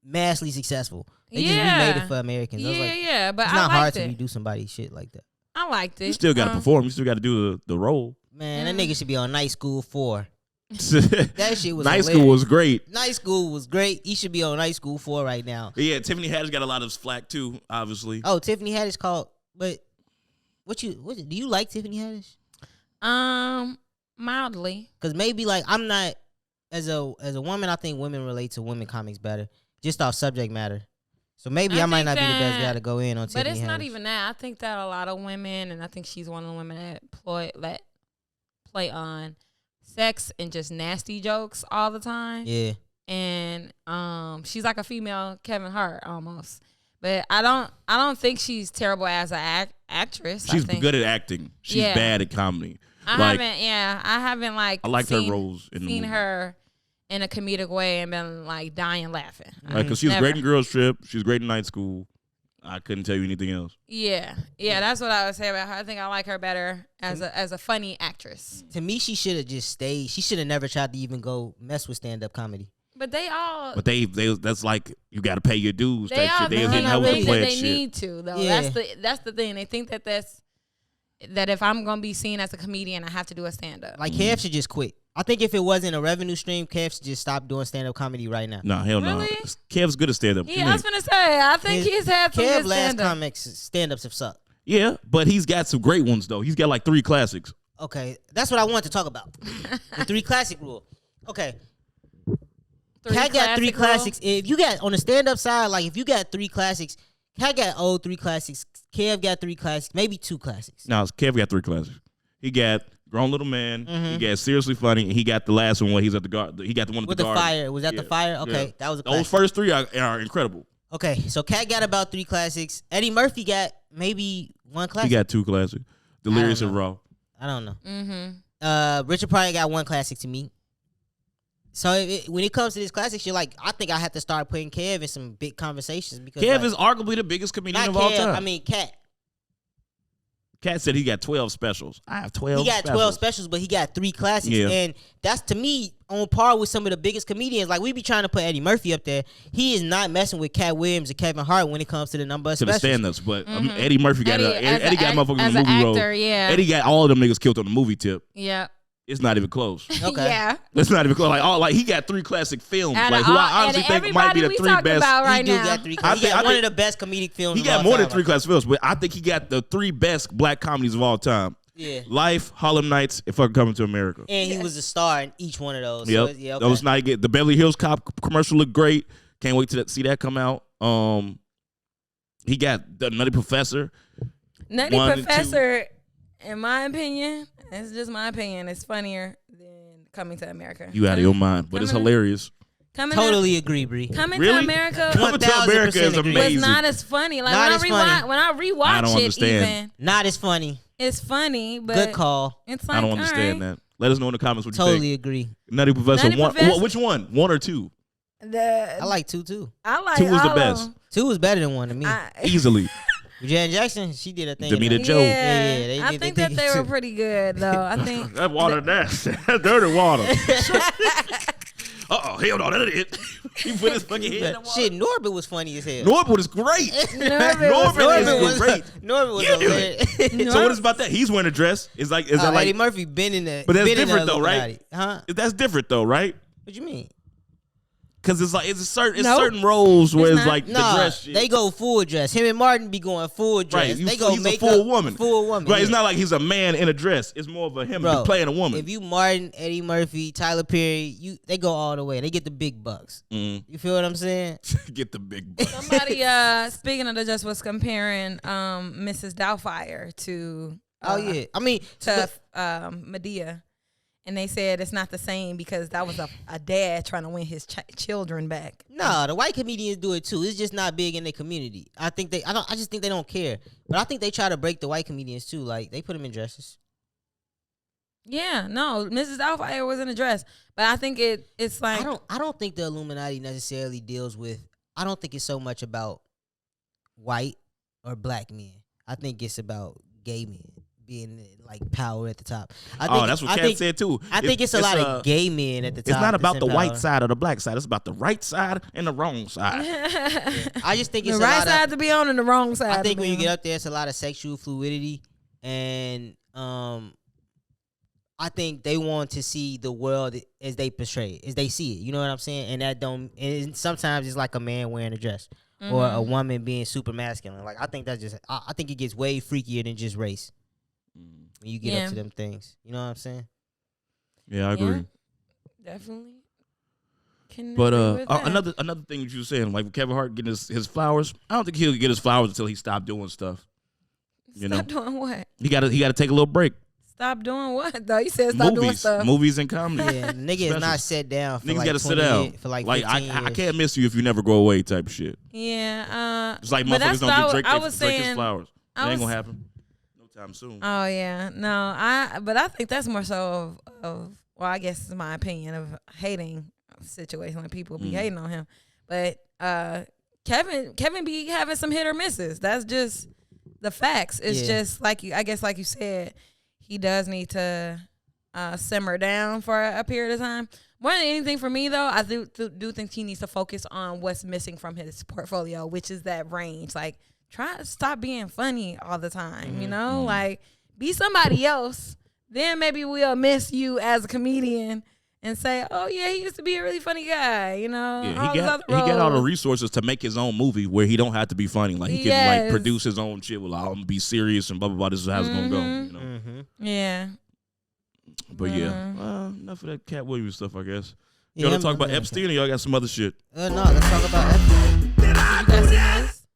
massively successful. They just remade it for Americans. I was like, Yeah, but it's I not hard liked to it. redo somebody shit like that. I liked it. You still got to perform. You still got to do the role. Man, that nigga should be on Night School 4. That That shit was Night hilarious. School was great. Night School was great. He should be on Night School 4 right now. But yeah, Tiffany Haddish got a lot of flack too, obviously. Oh, Tiffany Haddish called. But what do you like Tiffany Haddish? Mildly. Because maybe like I'm not as a woman. I think women relate to women comics better, just off subject matter. So maybe I might think not be the best that- guy to go in on Tiffany But it's not Haddish. even that. I think that a lot of women, and I think she's one of the women that play on sex and just nasty jokes all the time. Yeah. And she's like a female Kevin Hart almost. But I don't think she's terrible as an actress. She's I think. good at acting. She's Yeah. bad at comedy. I like, haven't like I liked her seen- roles in the seen movie. her in a comedic way and been like dying laughing. Because she was Never. great in Girls Trip. She was great in Night School. I couldn't tell you anything else. Yeah, that's what I would say about her. I think I like her better as a funny actress. To me, she should have just stayed. She should have never tried to even go mess with stand up comedy. But they all But they that's like you got to pay your dues. they Type all shit. They think didn't help that with the pledge they shit. need to though. Yeah. That's the thing. They think that that if I'm gonna be seen as a comedian, I have to do a stand up. Like Kev should just quit. I think if it wasn't a revenue stream, Kev should just stop doing stand up comedy right now. Nah, hell no. Really? Kev's good at stand up. Yeah, I was gonna say. I think he's had some Kev good last stand up. comics stand ups have sucked. Yeah, but he's got some great ones though. He's got like 3 classics. Okay, that's what I wanted to talk about. The 3 classic rule. Okay. Cat got 3 classics. If you got on the stand up side, like if you got 3 classics, Cat got old 3 classics. Kev got 3 classics, maybe 2 classics. No, Kev got 3 classics. He got Grown Little Man. He got Seriously Funny. And he got the last one where he's at the guard. He got the one at With the the garden. fire. Was that the fire? Okay, that was a classic. Those first 3 are incredible. Okay, so Cat got about 3 classics. Eddie Murphy got maybe 1 classic. He got 2 classics. Delirious and Raw. I don't know. Mm-hmm. Richard Pryor got 1 classic to me. So when it comes to this classic shit, like I think I have to start putting Kev in some big conversations because Kev like, is arguably the biggest comedian not of all Kev, time. I mean Cat. Cat said he got 12 specials. I have 12 He got specials. 12 specials, but he got 3 classics. Yeah. And that's, to me, on par with some of the biggest comedians. Like, we be trying to put Eddie Murphy up there. He is not messing with Cat Williams and Kevin Hart when it comes to the number of To the specials. stand-ups. But Eddie Murphy got Eddie got motherfuckers as in the an movie actor, role. yeah. Eddie got all of them niggas killed on the movie tip. Yeah. It's not even close. Okay. Yeah. It's not even close. Like he got 3 classic films. Out Like of who all- I honestly out of think might be the everybody we 3 talking best. about right He do now. got 3 classics. He got one of the best comedic films He got more than 3 classic films, but I think he got the 3 best black comedies of all time. Yeah. Life, Harlem Nights, and fucking Coming to America. And he was a star in each one of those. Yep. So yeah, okay. Those not get the Beverly Hills Cop commercial looked great. Can't wait to see that come out. He got the Nutty Professor. Nutty 1 and 2. Professor, in my opinion, it's just my opinion, it's funnier than Coming to America. You out of your mind, but it's Coming to- hilarious. Totally agree, Bree. Coming Really? to America Coming to America is 1000% agree. was amazing. not as funny. Like Not when as I funny. when I rewatch I don't it, understand. even Not as funny. it's funny, but Good call. it's like I don't understand that. Let us know in the comments what you Totally think. agree. Nutty Professor. Nutty One, Professor- which one? 1 or 2? I like 2 too. I like 2 was the all best. of them. 2 was better than 1 to me. Easily. Janet Jackson, she did a thing. Demeter in that. Joe. Yeah, Yeah, I they think did that they were too. pretty good though. I think That water, that's dirty water. Uh-oh, hell no, that ain't it. He put his fucking head in the water. Shit, Norbit was funny as hell. Norbit is great. Norbit is great. Norbit was You do hilarious. So what is about that? He's wearing a dress. Is that Eddie like? Murphy been in the. But that's been in the different though, right? Illuminati. Huh? That's different though, right? What you mean? Because it's like it's Nope. certain roles where It's it's not. like the Nah, dress shit. they go full dress. Him and Martin be going full dress. Right, They go he's make a full up, woman. Full woman. Right, it's yeah. not like he's a man in a dress. It's more of a him Bro, playing a woman. If you Martin, Eddie Murphy, Tyler Perry, they go all the way. They get the big bucks. You feel what I'm saying? Get the big butt. somebody speaking of the just was comparing Mrs. Doubtfire to Oh yeah. I mean, to Medea. And they said it's not the same because that was a dad trying to win his children back. no, the white comedians do it too. It's just not big in their community. I just think they don't care. But I think they try to break the white comedians too. Like they put them in dresses. Yeah, no, Mrs. Doubtfire was in a dress, but I think it's like I don't think the Illuminati necessarily deals with. I don't think it's so much about white or black men. I think it's about gay men being like power at the top. I think, That's what Kat said too. I think it's a lot of gay men at the top. It's not about that's the in white power. side or the black side. It's about the right side and the wrong side. I just think the it's right a lot side of, to be on and the wrong side. I think to when be you get on. up there, it's a lot of sexual fluidity, and I think they want to see the world as they portray it, as they see it. You know what I'm saying? And that don't. And sometimes it's like a man wearing a dress or a woman being super masculine. Like I think that's just. I think it gets way freakier than just race when you get up to them things. You know what I'm saying? Yeah, I agree. Definitely. Can But agree with that. another thing that you were saying, like Kevin Hart getting his flowers, I don't think he'll get his flowers until he stopped doing stuff. You Stop know, doing what? he got to take a little break. Stop doing what though? You said stop doing stuff. Movies and comedy. Yeah, nigga is not set down for Niggas like got to 20 sit down years, for like 15 I years. can't miss you if you never go away type of shit. Yeah. It's like but motherfuckers that's don't what get Drake, I Drake was his saying. flowers. It I ain't was- gonna happen no time soon. Oh yeah, no, but I think that's more so of well, I guess it's my opinion of hating situation when people be hating on him. But Kevin be having some hit or misses. That's just the facts. It's just like I guess like you said, he does need to simmer down for a period of time. More than anything for me though, I do think he needs to focus on what's missing from his portfolio, which is that range. Like try to stop being funny all the time, you know? Like Be somebody else. Then maybe we'll miss you as a comedian and say, oh, yeah, he used to be a really funny guy, you know? Yeah, he got all the resources to make his own movie where he don't have to be funny. Like, he can, like, produce his own shit. Well, I'm going to be serious and blah, blah, blah. This is how it's going to go, you know? Yeah. But, enough of that Katt Williams stuff, I guess. You want to talk about Epstein or y'all got some other shit? No, let's talk about Epstein. Did you guys see this?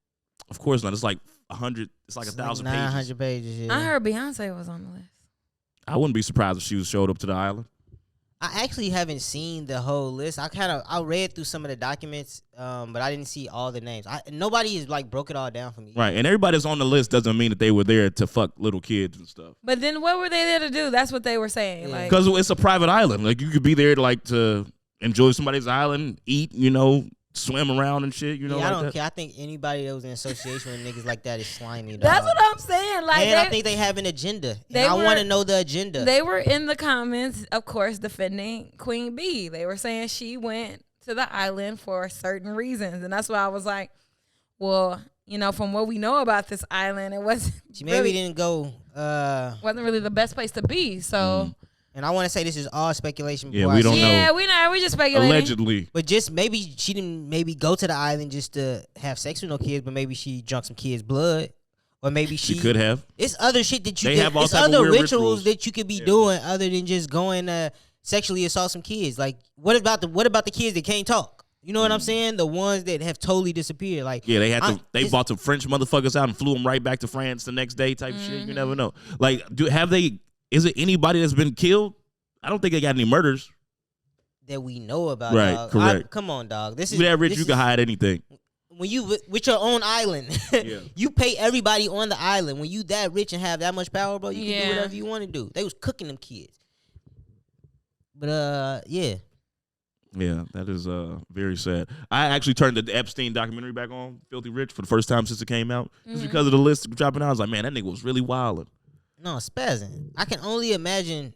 Of course not. It's like 100. It's like 1,000 pages. 900 pages. Yeah. I heard Beyonce was on the list. I wouldn't be surprised if she showed up to the island. I actually haven't seen the whole list. I read through some of the documents, but I didn't see all the names. Nobody has like broke it all down for me. Right, and everybody that's on the list doesn't mean that they were there to fuck little kids and stuff. But then what were they there to do? That's what they were saying. Yeah. Like, Because it's a private island. Like, you could be there to like to enjoy somebody's island, eat, you know, swim around and shit. You know, I like don't that. care. I think anybody that was in association with niggas like that is slimy. Dog. that's what I'm saying. Like, and I think they have an agenda. And I want to know the agenda. They were in the comments, of course, defending Queen Bee. They were saying she went to the island for certain reasons. And that's why I was like, well, you know, from what we know about this island, it wasn't she maybe really, didn't go. wasn't really the best place to be. So, and I want to say this is all speculation. Yeah, we don't know. yeah, we're just speculating. Allegedly. But just maybe she didn't go to the island just to have sex with no kids, but maybe she drunk some kids' blood. Or maybe she could have. It's other shit that you They could, have all it's type of other weird rituals that you could be doing other than just going to sexually assault some kids. Like what about the kids that can't talk? You know what I'm saying? The ones that have totally disappeared. Like yeah, they bought some French motherfuckers out and flew them right back to France the next day type shit. You never know. Like is it anybody that's been killed? I don't think they got any murders. That we know about. Right, dog. correct. Come on, dog. This is that rich, you can hide anything. When you with your own island, you pay everybody on the island. When you that rich and have that much power, bro, you can do whatever you want to do. They was cooking them kids. But yeah. Yeah, that is very sad. I actually turned the Epstein documentary back on, Filthy Rich, for the first time since it came out. Just because of the list dropping out. I was like, man, that nigga was really wildin'. No, spazzing. I can only imagine.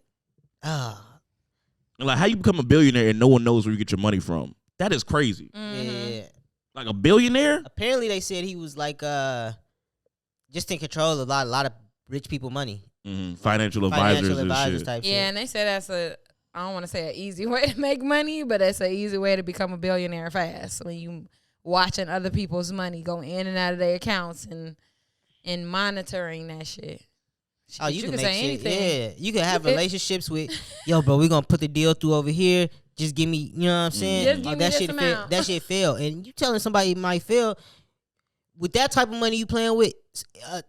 Like, how you become a billionaire and no one knows where you get your money from? That is crazy. Yeah. Like a billionaire? Apparently, they said he was like just in control of a lot of rich people money. Financial advisors and shit. Type shit. Yeah, and they said that's I don't want to say an easy way to make money, but it's an easy way to become a billionaire fast. When you watching other people's money go in and out of their accounts and monitoring that shit. Oh, you can make say shit. anything. Yeah, you can have relationships with, yo, bro, we gonna put the deal through over here. Just give me, you know what I'm saying? Just give me that this shit amount. that shit fail. And you telling somebody it might fail, with that type of money you playing with,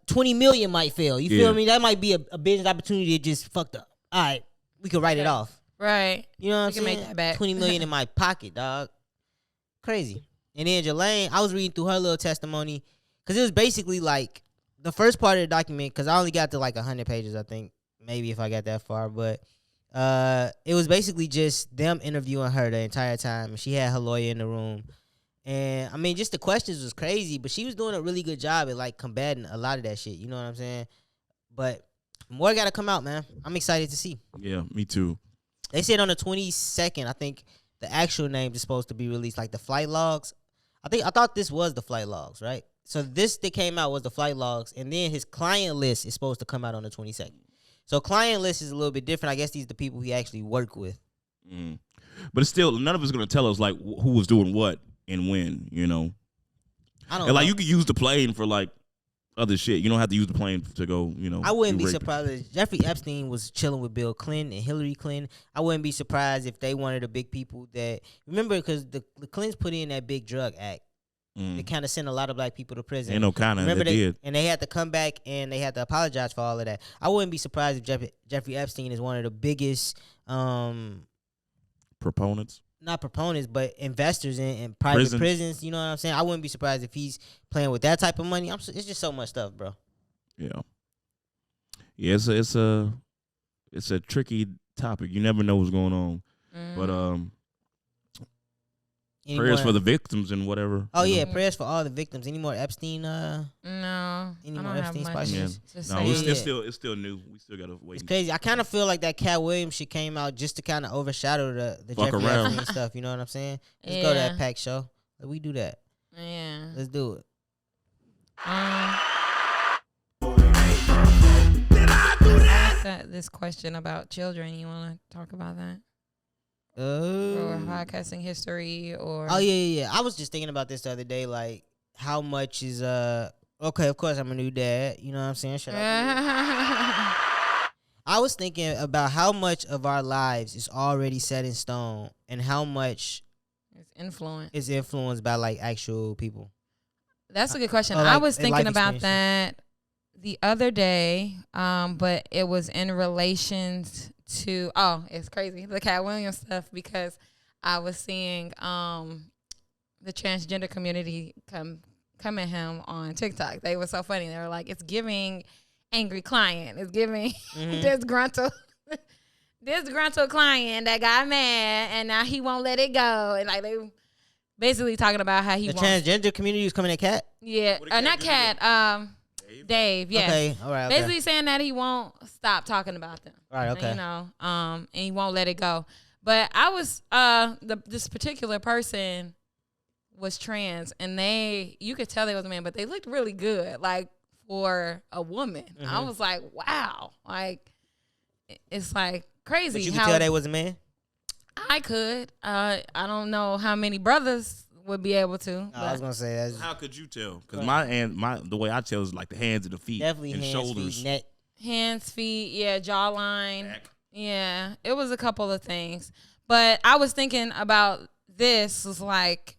20 million might fail. You feel me? That might be a business opportunity that just fucked up. All right, we can write it off. Right. You know what I'm saying? Make that back. 20 million in my pocket, dog. Crazy. And then Jelaine, I was reading through her little testimony, because it was basically like the first part of the document, because I only got to like 100 pages, I think, maybe if I got that far, but it was basically just them interviewing her the entire time, and she had her lawyer in the room. And I mean, just the questions was crazy, but she was doing a really good job at like combating a lot of that shit. You know what I'm saying? But more got to come out, man. I'm excited to see. Yeah, me too. They said on the 22nd, I think the actual name is supposed to be released, like the flight logs. I thought this was the flight logs, right? So this that came out was the flight logs, and then his client list is supposed to come out on the 22nd. So client list is a little bit different. I guess these are the people he actually work with. But it's still, none of it's going to tell us like who was doing what and when, you know. I don't and know. like you could use the plane for like other shit. You don't have to use the plane to go, you know. I wouldn't be raping. surprised if Jeffrey Epstein was chilling with Bill Clinton and Hillary Clinton. I wouldn't be surprised if they wanted the big people that, remember, because the Clintons put in that big drug act. They kind of sent a lot of black people to prison. Ain't no kind of, they did. And they had to come back and they had to apologize for all of that. I wouldn't be surprised if Jeffrey Epstein is one of the biggest proponents. Not proponents, but investors in private prisons. You know what I'm saying? I wouldn't be surprised if he's playing with that type of money. It's just so much stuff, bro. Yeah. Yeah, it's a tricky topic. You never know what's going on. But prayers for the victims and whatever. Oh yeah, prayers for all the victims. Any more Epstein? No. Any more Epstein spices? No, it's still new. We still gotta wait. It's crazy. I kind of feel like that Katt Williams shit came out just to kind of overshadow the Jeffrey Epstein stuff. You know what I'm saying? Let's go to that pack show. We do that. Yeah. Let's do it. Did I do this question about children. You want to talk about that? Or podcasting history, or yeah. I was just thinking about this the other day, like how much is okay, of course I'm a new dad, you know what I'm saying? Shout out to you. I was thinking about how much of our lives is already set in stone and how much it's is influenced by like actual people. That's a good question. Like, I was thinking about experiences. that the other day, but it was in relations to it's crazy, the Katt Williams stuff, because I was seeing the transgender community come at him on TikTok. They were so funny. They were like, it's giving angry client. It's giving disgruntled client that got mad and now he won't let it go. And like they basically talking about how he the won't. transgender community is coming at Katt? Yeah, not Katt. Dave, yeah. Okay, all right. Basically saying that he won't stop talking about them. Right, okay. And he won't let it go. But I was this particular person was trans, and you could tell they was a man, but they looked really good, like for a woman. I was like, wow, like it's like crazy. But you could tell they was a man. I could. I don't know how many brothers would be able to. I was gonna say that's How could you tell? Because the way I tell is like the hands and the feet, definitely and hands, shoulders, feet, neck. Hands, feet, yeah, jawline. back. Yeah, it was a couple of things. But I was thinking about this, was like,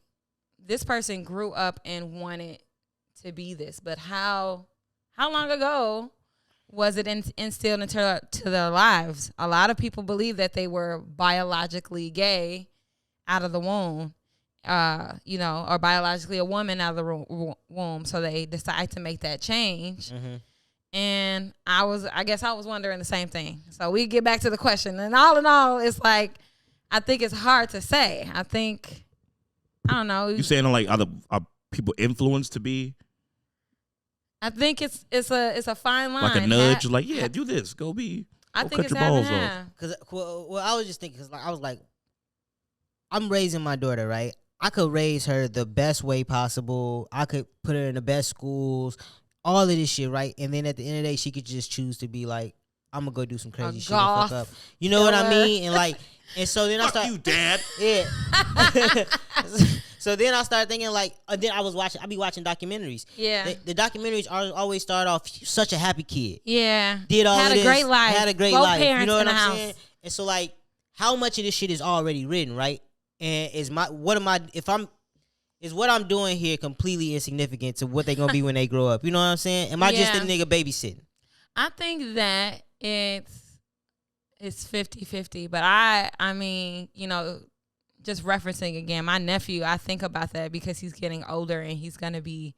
this person grew up and wanted to be this. But how long ago was it instilled into their lives? A lot of people believe that they were biologically gay out of the womb, or biologically a woman out of the womb. So they decide to make that change. And I guess I was wondering the same thing. So we get back to the question. And all in all, it's like, I think it's hard to say. I don't know. You saying like are people influenced to be I think it's a fine line. like a nudge, like do this, go be. I go think cut it's your half and balls off. half. Cause I was just thinking, cause like I was like, I'm raising my daughter, right? I could raise her the best way possible. I could put her in the best schools, all of this shit, right? And then at the end of the day, she could just choose to be like, I'm gonna go do some crazy shit and fuck up. You know what I mean? And like, and so then I Fuck start. you, Dad. Yeah. So then I started thinking like, then I be watching documentaries. Yeah. The documentaries always start off such a happy kid. Yeah. Did all had of a this, great life. Had a great Both life. Parents You know what in the I'm house. saying? And so like, how much of this shit is already written, right? And is what I'm doing here completely insignificant to what they gonna be when they grow up? You know what I'm saying? Am I just a nigga babysitting? I think that it's 50-50, but I mean, just referencing again, my nephew, I think about that because he's getting older and he's going to be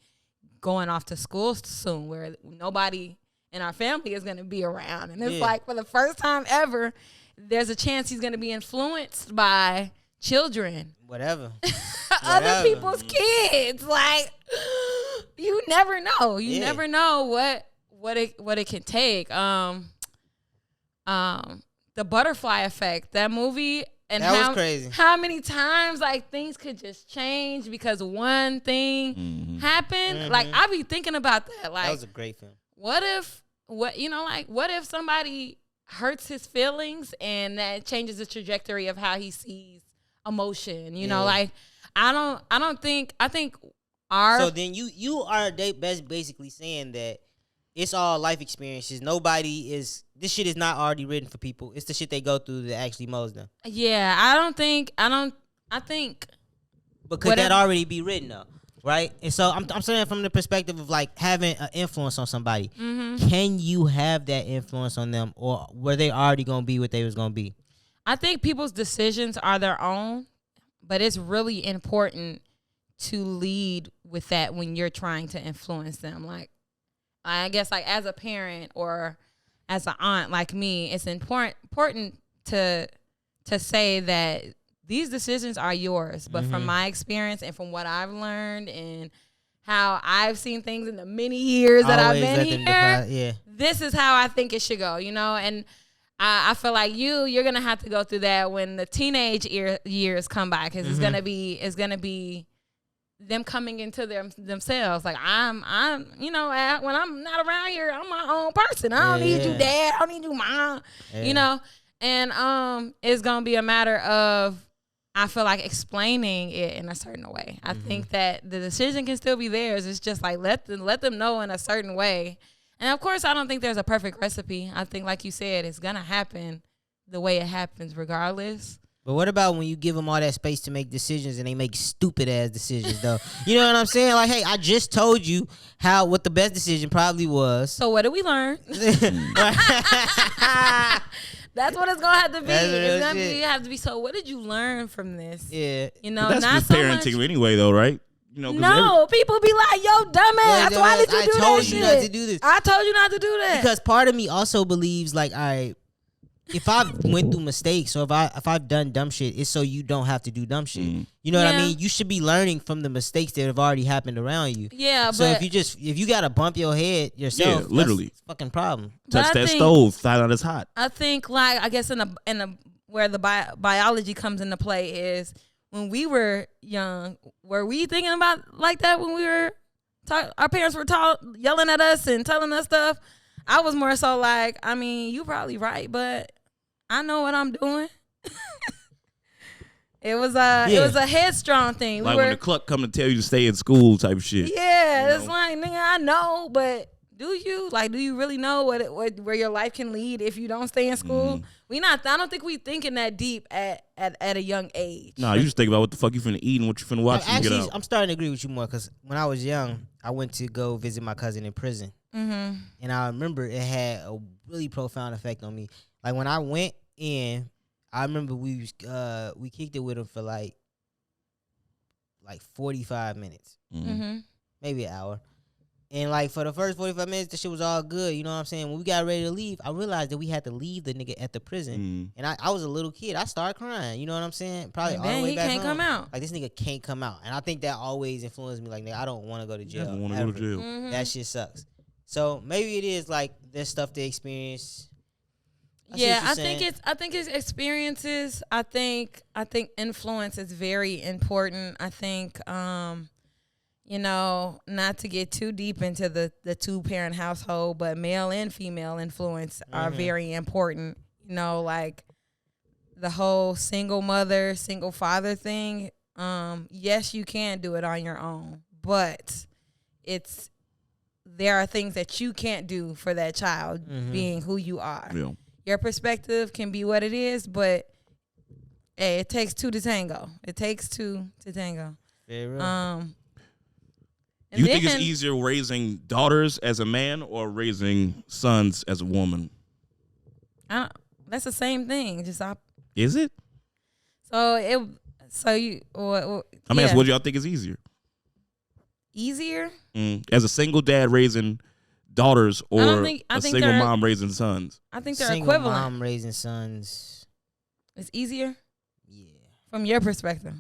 going off to school soon where nobody in our family is going to be around. And it's like for the first time ever, there's a chance he's going to be influenced by children. Whatever. Other people's kids. Like, you never know. You never know what it can take. The Butterfly Effect, that movie, and that was crazy. How many times like things could just change because one thing happened? Like I be thinking about that. Like that was a great film. What if somebody hurts his feelings and that changes the trajectory of how he sees emotion? Like I think our. So then you are basically saying that it's all life experiences. This shit is not already written for people. It's the shit they go through that actually molds them. Yeah, I think. But could that already be written though? Right? And so I'm saying from the perspective of like having an influence on somebody. Can you have that influence on them, or were they already gonna be what they was gonna be? I think people's decisions are their own, but it's really important to lead with that when you're trying to influence them. Like, I guess like as a parent or as an aunt like me, it's important to say that these decisions are yours. But from my experience and from what I've learned and how I've seen things in the many years that I've been here, this is how I think it should go, And I feel like you're gonna have to go through that when the teenage years come by, because it's gonna be them coming into themselves. Like I'm, you know, when I'm not around here, I'm my own person. I don't need you, dad. I don't need you, mom. You know, and it's gonna be a matter of, I feel like, explaining it in a certain way. I think that the decision can still be theirs. It's just like let them know in a certain way. And of course, I don't think there's a perfect recipe. I think, like you said, it's gonna happen the way it happens, regardless. But what about when you give them all that space to make decisions and they make stupid ass decisions though? You know what I'm saying? Like, hey, I just told you what the best decision probably was. So what did we learn? That's what it's gonna have to be. It's gonna have to be. So what did you learn from this? Yeah, you know, but that's not just so parenting much. Anyway, though, right? You know, no, people be like, "Yo, dumbass, why did you do that?" I told you not to do this. I told you not to do that because part of me also believes, like, all right, if I've went through mistakes or if I've done dumb shit, it's so you don't have to do dumb shit. You know what I mean? You should be learning from the mistakes that have already happened around you. Yeah, so but if you gotta bump your head yourself, literally, that's a fucking problem. Touch that stove, find out it's hot. I think, like, I guess in a where the biology comes into play is when we were young. Were we thinking about like that when we were our parents were yelling at us and telling us stuff? I was more so like, I mean, you probably right, but I know what I'm doing. It was a headstrong thing. Like when the clock come to tell you to stay in school type shit. Yeah, it's like, nigga, I know, but do you? Like, do you really know where your life can lead if you don't stay in school? I don't think we thinking that deep at a young age. Nah, you just think about what the fuck you finna eat and what you finna watch. Actually, I'm starting to agree with you more because when I was young, I went to go visit my cousin in prison. And I remember it had a really profound effect on me. Like when I went in, I remember we kicked it with him for like 45 minutes, maybe an hour. And like for the first 45 minutes, the shit was all good. You know what I'm saying? When we got ready to leave, I realized that we had to leave the nigga at the prison. And I was a little kid. I started crying. You know what I'm saying? Probably all the way back home. He can't come out. Like, this nigga can't come out. And I think that always influenced me. Like, nigga, I don't want to go to jail. I don't want to go to jail. That shit sucks. So maybe it is like there's stuff they experience. I think it's experiences. I think influence is very important. I think not to get too deep into the 2-parent household, but male and female influence are very important. You know, like the whole single mother, single father thing. Yes, you can do it on your own, but there are things that you can't do for that child being who you are. Yeah. Your perspective can be what it is, but hey, it takes two to tango. It takes two to tango. Very real. You think it's easier raising daughters as a man or raising sons as a woman? That's the same thing. Is it? What do y'all think is easier? Easier? As a single dad raising daughters or a single mom raising sons? I think they're single equivalent. Mom raising sons. It's easier? Yeah. From your perspective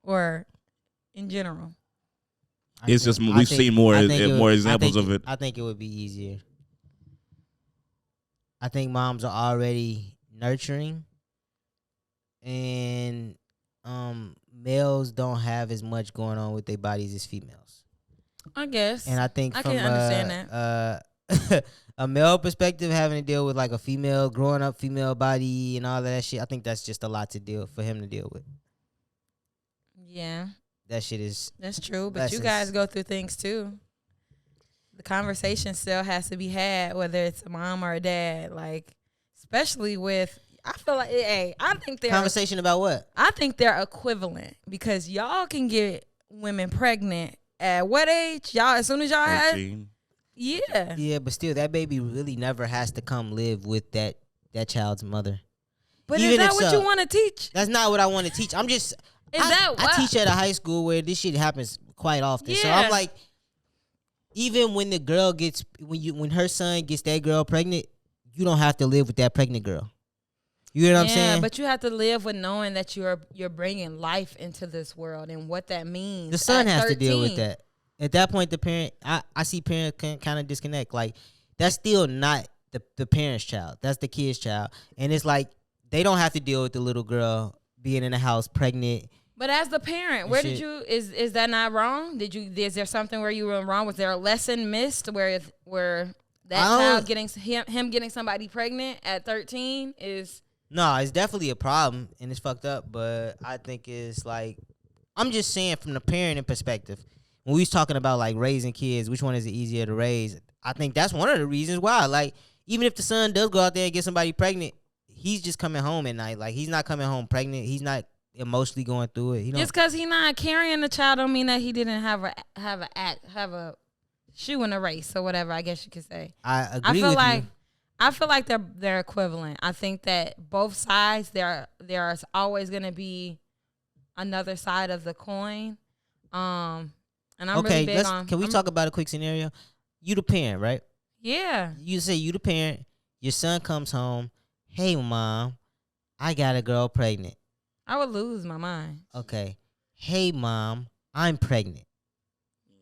or in general? We've seen more examples of it. I think it would be easier. I think moms are already nurturing, and males don't have as much going on with their bodies as females. I guess. And I think I from can understand that. A male perspective, having to deal with like a female, growing up female body and all of that shit, I think that's just a lot for him to deal with. Yeah. That shit is... That's true, but lessons. You guys go through things too. The conversation still has to be had, whether it's a mom or a dad. Like, especially with... I feel like, hey, I think they're... Conversation about what? I think they're equivalent because y'all can get women pregnant at what age? Y'all, as soon as y'all 13. had... Yeah. Yeah, but still, that baby really never has to come live with that child's mother. But is that what you want to teach? That's not what I want to teach. I'm just... I teach at a high school where this shit happens quite often. Yeah. So I'm like, even when the girl when her son gets that girl pregnant, you don't have to live with that pregnant girl. You know what I'm saying? Yeah, but you have to live with knowing that you're bringing life into this world and what that means. The son has to deal with that. At that point, the parent, I see parents can kind of disconnect. Like, that's still not the parent's child. That's the kid's child. And it's like, they don't have to deal with the little girl being in the house pregnant. But as the parent, where did you is that not wrong? Is there something where you were wrong? Was there a lesson missed where that child getting him getting somebody pregnant at 13 is? No, it's definitely a problem and it's fucked up. But I think it's like, I'm just saying from the parenting perspective, when we was talking about like raising kids, which one is easier to raise? I think that's one of the reasons why. Like, even if the son does go out there and get somebody pregnant, he's just coming home at night. Like, he's not coming home pregnant. He's not emotionally going through it. Just because he's not carrying the child don't mean that he didn't have a shoe in the race or whatever, I guess you could say. I agree with you. I feel like they're equivalent. I think that both sides, there's always going to be another side of the coin. And I'm really big on. Can we talk about a quick scenario? You the parent, right? Yeah. You say you the parent. Your son comes home. Hey, mom, I got a girl pregnant. I would lose my mind. Okay. Hey, mom, I'm pregnant.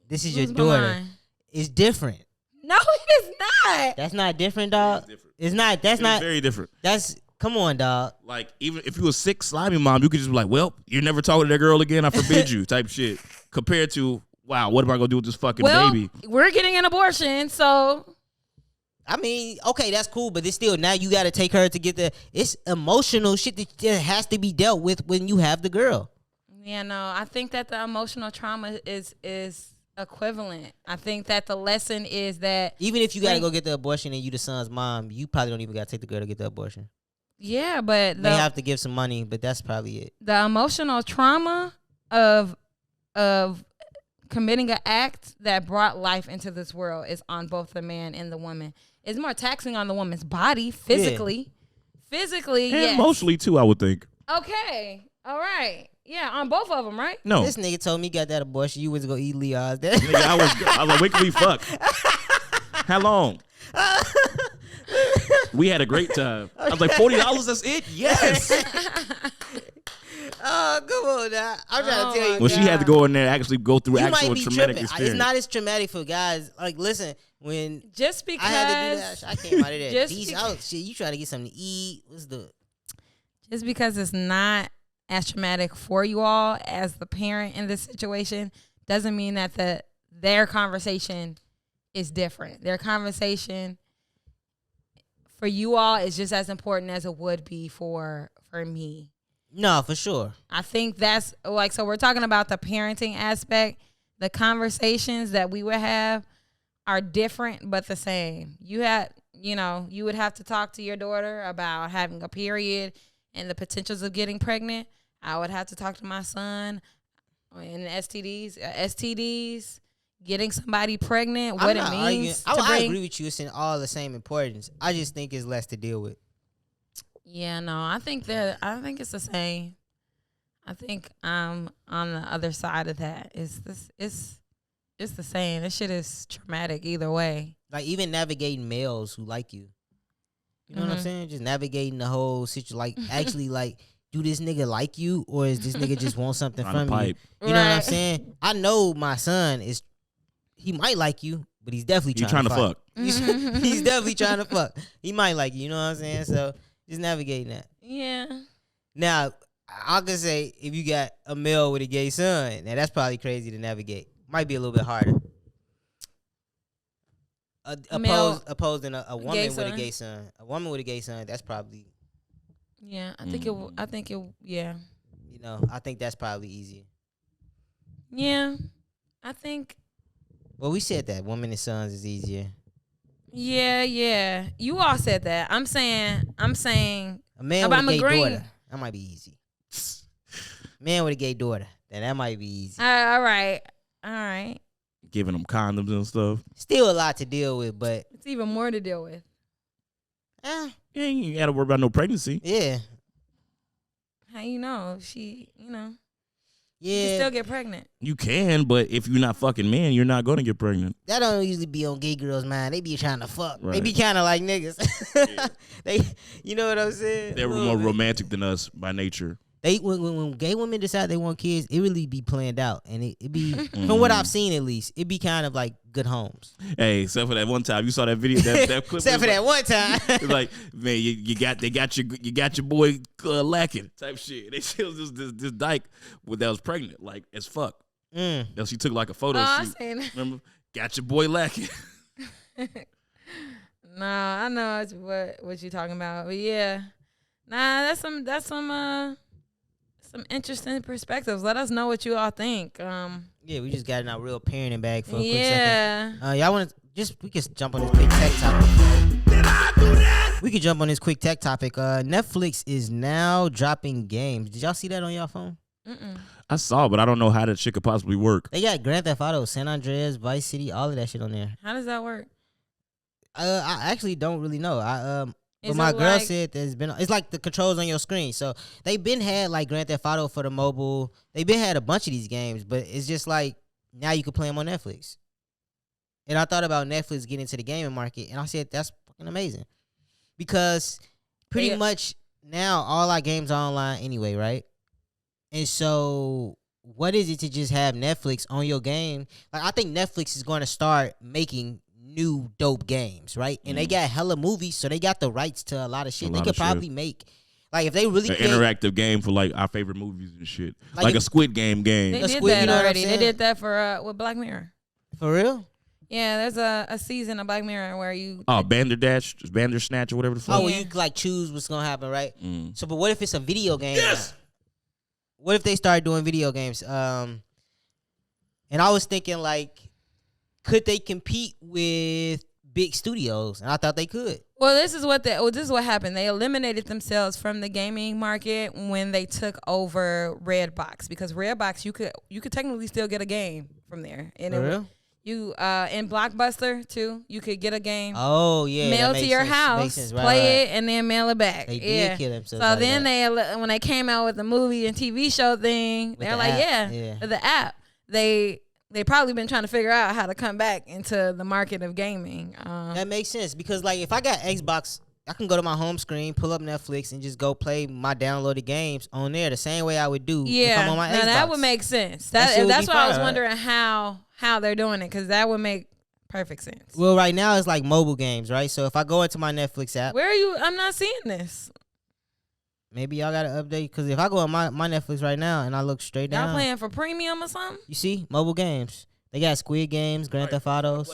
This is your daughter. It's different. No, it is not. That's not different, dog. It's not. That's not very different. Come on, dog. Like, even if you was sick, slimy mom, you could just be like, well, you're never talking to that girl again. I forbid you, type shit. Compared to, wow, what am I gonna do with this fucking baby? We're getting an abortion, so. I mean, okay, that's cool, but it's still, now you got to take her to get it's emotional shit that has to be dealt with when you have the girl. Yeah, no, I think that the emotional trauma is equivalent. I think that the lesson is that even if you got to go get the abortion and you the son's mom, you probably don't even got to take the girl to get the abortion. Yeah, but they have to give some money, but that's probably it. The emotional trauma of committing an act that brought life into this world is on both the man and the woman. It's more taxing on the woman's body physically. Yeah. Physically, and yes. Emotionally, too, I would think. Okay. All right. Yeah, on both of them, right? No. This nigga told me he got that abortion. You was going to eat Leon's. Nigga, I was like, when can we fuck? How long? We had a great time. I was like, $40, that's it? Yes. Oh, come on now. I'm trying to tell you. Well, she had to go in there and actually go through actual traumatic experience. It's not as traumatic for guys. Like, listen, when just because I had to do that, I came out of there. These out shit. You trying to get something to eat? Just because it's not as traumatic for you all as the parent in this situation doesn't mean that their conversation is different. Their conversation for you all is just as important as it would be for me. No, for sure. I think that's like, so we're talking about the parenting aspect. The conversations that we would have are different but the same. You would have to talk to your daughter about having a period and the potentials of getting pregnant. I would have to talk to my son and STDs, getting somebody pregnant, what it means. I agree with you. It's in all the same importance. I just think it's less to deal with. Yeah, no, I think it's the same. I think I'm on the other side of that. It's the same. This shit is traumatic either way. Like, even navigating males who like you. You know what I'm saying? Just navigating the whole situation. Like, actually, like, do this nigga like you, or is this nigga just want something from you? You know what I'm saying? I know my son he might like you, but he's definitely trying to fuck. He's definitely trying to fuck. He might like you know what I'm saying? So just navigating that. Yeah. Now, I could say if you got a male with a gay son, now that's probably crazy to navigate. Might be a little bit harder. Opposing a woman with a gay son. A woman with a gay son, that's probably. Yeah, I think it. Yeah. You know, I think that's probably easier. Yeah, I think. Well, we said that women and sons is easier. Yeah. You all said that. I'm saying. A man with a gay daughter, that might be easy. Man with a gay daughter, then that might be easy. All right. Giving them condoms and stuff. Still a lot to deal with, but it's even more to deal with. Yeah, you got to worry about no pregnancy. Yeah. How you know? Yeah. You can still get pregnant. You can, but if you're not fucking men, you're not going to get pregnant. That don't usually be on gay girls' mind. They be trying to fuck. Right. They be kind of like niggas. Yeah. You know what I'm saying? They're more romantic than us by nature. When gay women decide they want kids, it really be planned out, and it be from what I've seen at least, it be kind of like good homes. Hey, except for that one time you saw that video, that clip. Except for that one time, it's like, man, they got your boy lacking type shit. They still this dyke that was pregnant, like as fuck. That she took like a photo shoot. Remember, got your boy lacking. Nah, I know what you're talking about, but yeah, nah, that's some interesting perspectives. Let us know what you all think. Yeah, we just got in our real parenting bag for a quick Yeah. second. Y'all want to we can jump on this quick tech topic. We could jump on this quick tech topic. Netflix is now dropping games. Did y'all see that on your phone? I saw, but I don't know how that shit could possibly work. They got Grand Theft Auto, San Andreas, Vice City, all of that shit on there. How does that work? I actually don't really know. But Is my it girl like- said it's like the controls on your screen. So they've been had like Grand Theft Auto for the mobile. They've been had a bunch of these games, but it's just like now you can play them on Netflix. And I thought about Netflix getting into the gaming market, and I said that's fucking amazing because pretty much now all our games are online anyway, right? And so what is it to just have Netflix on your game? Like I think Netflix is going to start making new dope games, right? And they got hella movies, so they got the rights to a lot of shit. They could probably make, like, if they really an interactive game for like our favorite movies and shit, like if- a Squid Game game. They A did Squid, that you know what I'm already. They saying? did that for with Black Mirror. For real? Yeah, there's a season of Black Mirror where you. Oh, Bandersnatch or whatever the fuck. Oh, well, you like choose what's gonna happen, right? So, but what if it's a video game? Yes. What if they start doing video games? And I was thinking, like, could they compete with big studios? And I thought they could. Well, this is what happened. They eliminated themselves from the gaming market when they took over Redbox, because Redbox you could technically still get a game from there. And For real? You in Blockbuster too, you could get a game. Oh yeah, mail that to makes your sense. house, Makes sense. Right, play right. it, and then mail it back. They yeah. did kill themselves. So out of then that. when they came out with the movie and TV show thing, With they're the like, app, yeah, yeah. the app. They probably been trying to figure out how to come back into the market of gaming. That makes sense because, like, if I got Xbox, I can go to my home screen, pull up Netflix, and just go play my downloaded games on there the same way I would do if I'm on my now Xbox. that would make sense. That shit would That's be why I was fire, right? wondering how they're doing it, because that would make perfect sense. Well, right now it's like mobile games, right? So if I go into my Netflix app, Where are you? I'm not seeing this. maybe y'all got to update because if I go on my Netflix right now and I look straight Y'all down, playing for premium or something? you see mobile games. They got Squid Games, Grand Theft Autos,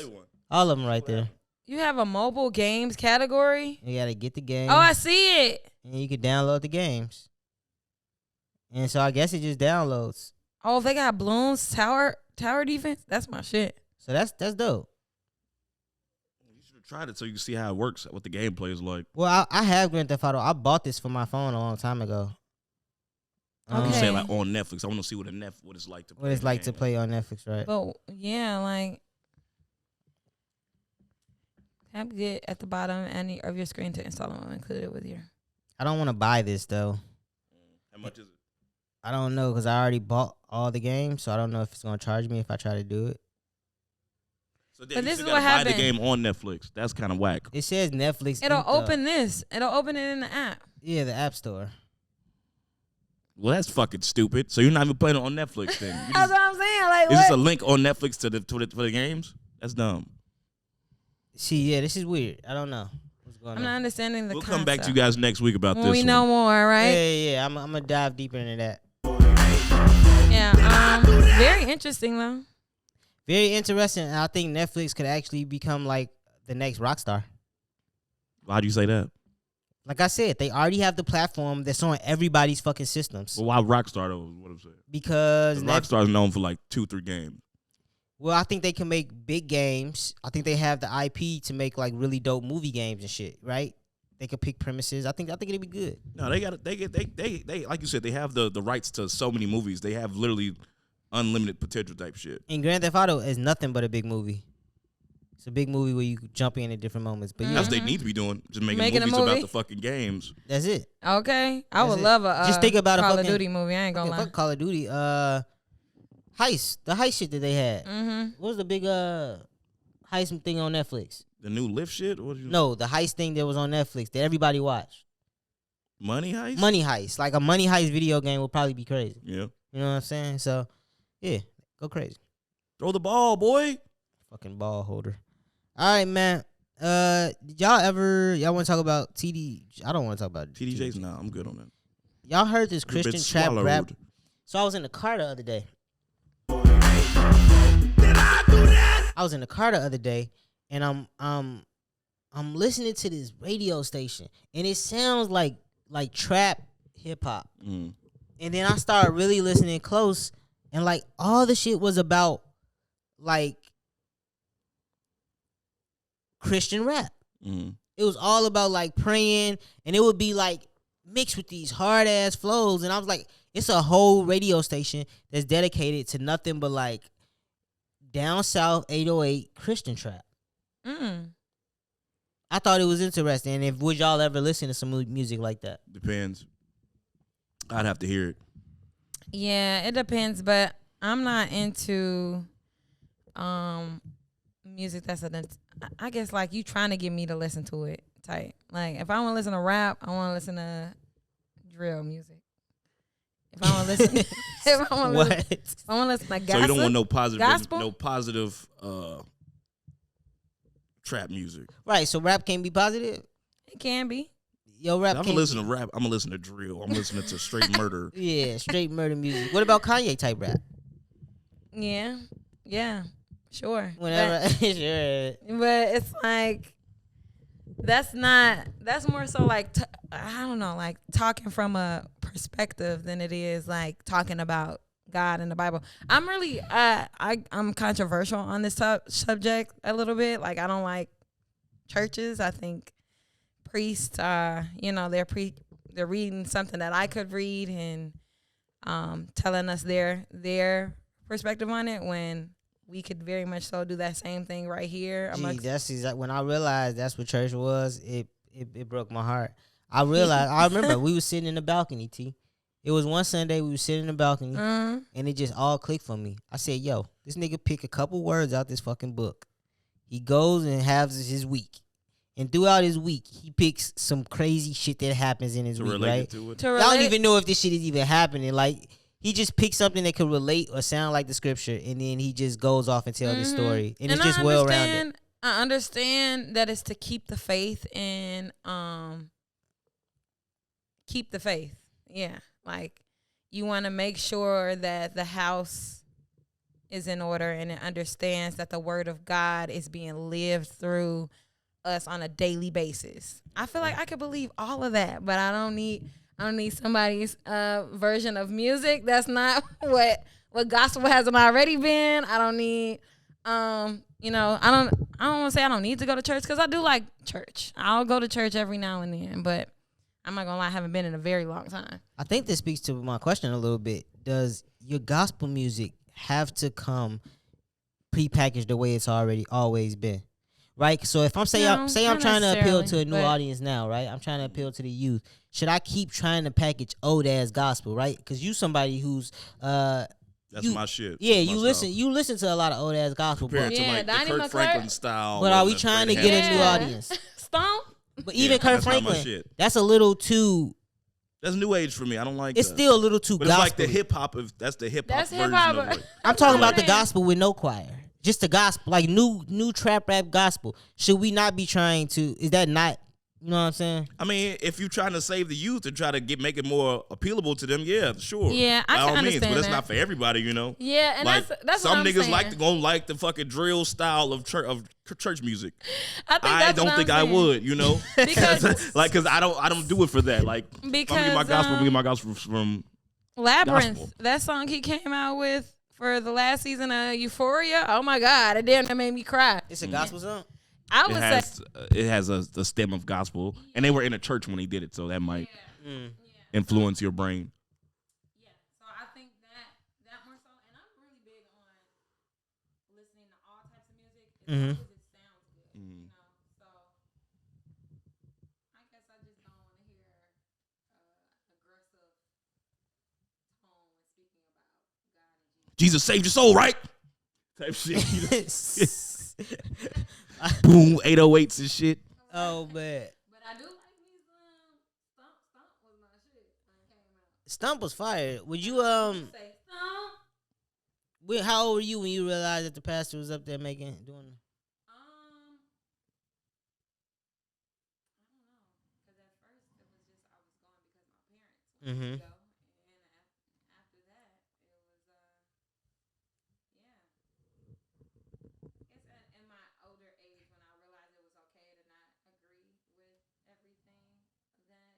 all of them right there. You have a mobile games category? You got to get the game, Oh, I see it. and you can download the games. And so I guess it just downloads. Oh, they got Bloons tower defense. That's my shit. So that's dope. You should have tried it so you can see how it works, what the gameplay is like. Well, I have Grand Theft Auto. I bought this for my phone a long time ago. I'm Okay. saying like on Netflix. I want to see what it's like to play. What it's the like to game. play on Netflix, right? But yeah, like tap get at the bottom any of your screen to install them and include it with your. I don't want to buy this though. How much is it? I don't know because I already bought all the games, so I don't know if it's gonna charge me if I try to do it. So But you this still is what gotta buy the happened. game on Netflix. That's kind of whack. It says Netflix. It'll Inc., open this. It'll open it in the app. Yeah, the App Store. Well, that's fucking stupid. So you're not even playing it on Netflix then? You That's just- what I'm saying. Like, Is this a what? link on Netflix for the games? That's dumb. See, yeah, this is weird. I don't know what's going I'm not on. understanding the We'll concept. come back to you guys next week about when this. we one. know more, right? Yeah. I'm gonna dive deeper into that. Yeah. Very interesting though. Very interesting. And I think Netflix could actually become like the next Rockstar. Why do you say that? Like I said, they already have the platform that's on everybody's fucking systems. Well, why Rockstar though? Is what I'm saying. Because Rockstar is known for like 2-3 games. well, I think they can make big games. I think they have the IP to make like really dope movie games and shit, right? They could pick premises. I think it'd be good. No, they like you said, they have the rights to so many movies. They have literally unlimited potential type shit. And Grand Theft Auto is nothing but a big movie. It's a big movie where you jump in at different moments. But That's what they need to be doing. Just making Making a movies movie? about the fucking games. that's it. Okay. I That's would it. love a Just think about a Call of fucking- Duty movie. I ain't gonna Yeah, lie. fuck Call of Duty. Heist. The heist shit that they had. Mm-hmm. What was the big heist thing on Netflix? The new lift shit? What you No, the heist thing that was on Netflix that everybody watched. Money heist. Money heist. Like a money heist video game would probably be crazy. Yeah. You know what I'm saying? So, yeah, go crazy. Throw the ball, boy. Fucking ball holder. All right, man. Did y'all want to talk about TD? I don't want to talk about TDJs. Nah, I'm good on that. Y'all heard this You've been Christian trap swallowed. rap? So I was in the car the other day. And I'm listening to this radio station, and it sounds like trap hip hop. Mm. And then I started really listening close, and like all the shit was about like Christian rap. Mm. It was all about like praying, and it would be like mixed with these hard ass flows. And I was like, it's a whole radio station that's dedicated to nothing but like down south 808 Christian trap. I thought it was interesting. And would y'all ever listen to some music like that? Depends. I'd have to hear it. Yeah, it depends, but I'm not into music that's I guess like you trying to get me to listen to it type. Like if I want to listen to rap, I want to listen to drill music. If I want to listen, if I want to listen to gossip. So you don't want no positive, gospel? Trap music. Right, so rap can't be positive? It can be. Yo, rap I'm can't gonna listen to rap. I'm gonna listen to drill. I'm listening to straight murder. Yeah, straight murder music. What about Kanye type rap? Yeah, sure. Whenever, sure. But it's like that's more so like I don't know, like talking from a perspective than it is like talking about God and the Bible. I'm really I'm controversial on this subject a little bit. Like I don't like churches. I think priests are, they're reading something that I could read and telling us their perspective on it when we could very much so do that same thing right here. That's exactly when I realized that's what church was. It broke my heart. I remember we was sitting in the balcony, T. It was one Sunday we was sitting in the balcony, and it just all clicked for me. I said, yo, this nigga pick a couple words out this fucking book. He goes and has his week. And throughout his week, he picks some crazy shit that happens in his week, right? Y'all don't even know if this shit is even happening. Like, he just picks something that could relate or sound like the scripture, and then he just goes off and tells the story. And it's just well-rounded. I understand that it's to keep the faith and keep the faith. Yeah. Like, you want to make sure that the house is in order and it understands that the word of God is being lived through us on a daily basis. I feel like I could believe all of that, but I don't need somebody's version of music. That's not what gospel hasn't already been. I don't need I don't want to say I don't need to go to church because I do like church. I'll go to church every now and then, but I'm not gonna lie, I haven't been in a very long time. I think this speaks to my question a little bit. Does your gospel music have to come prepackaged the way it's always been? Right? So if I'm I'm trying to appeal to a new audience now, right? I'm trying to appeal to the youth. Should I keep trying to package old ass gospel, right? Because you somebody who's that's my shit. Yeah, that's you listen to a lot of old ass gospel. Compared to like the Kurt Franklin style. But are we trying to get a new audience? Stomp. But even Kurt Franklin, that's a little too. That's new age for me. I don't like. It's still a little too. But gospel. It's like the hip hop. That's the hip hop version of it. I'm talking about the gospel with no choir, just the gospel, like new trap rap gospel. Should we not be trying to? Is that not? You know what I'm saying? I mean, if you're trying to save the youth and try to make it more appealable to them, yeah, sure. Yeah, I can understand but it's not for everybody, Yeah, and like, that's some what I'm niggas saying. gonna like the fucking drill style of church music. I don't think I would, because I don't do it for that. Like, because I'm gonna get my gospel from Labyrinth. gospel. That song he came out with for the last season of Euphoria. Oh my God, it damn made me cry. It's a gospel song. It has a stem of gospel, and they were in a church when he did it, so that might influence your brain. Yeah, so I think that more so, and I'm really big on listening to all types of music as long as it sounds good, So I guess I just don't want to hear aggressive tone when speaking about God and Jesus Jesus. saved your soul, right? Type shit. Boom, 808s and shit. Oh man. But I do like these stomp was Stump was fire. Would you how old were you when you realized that the pastor was up there doing? I don't know, because at first it was just I was going because my parents wanted me to go, and after that it was yeah. It's in my older age when I realized it was okay to not agree with everything that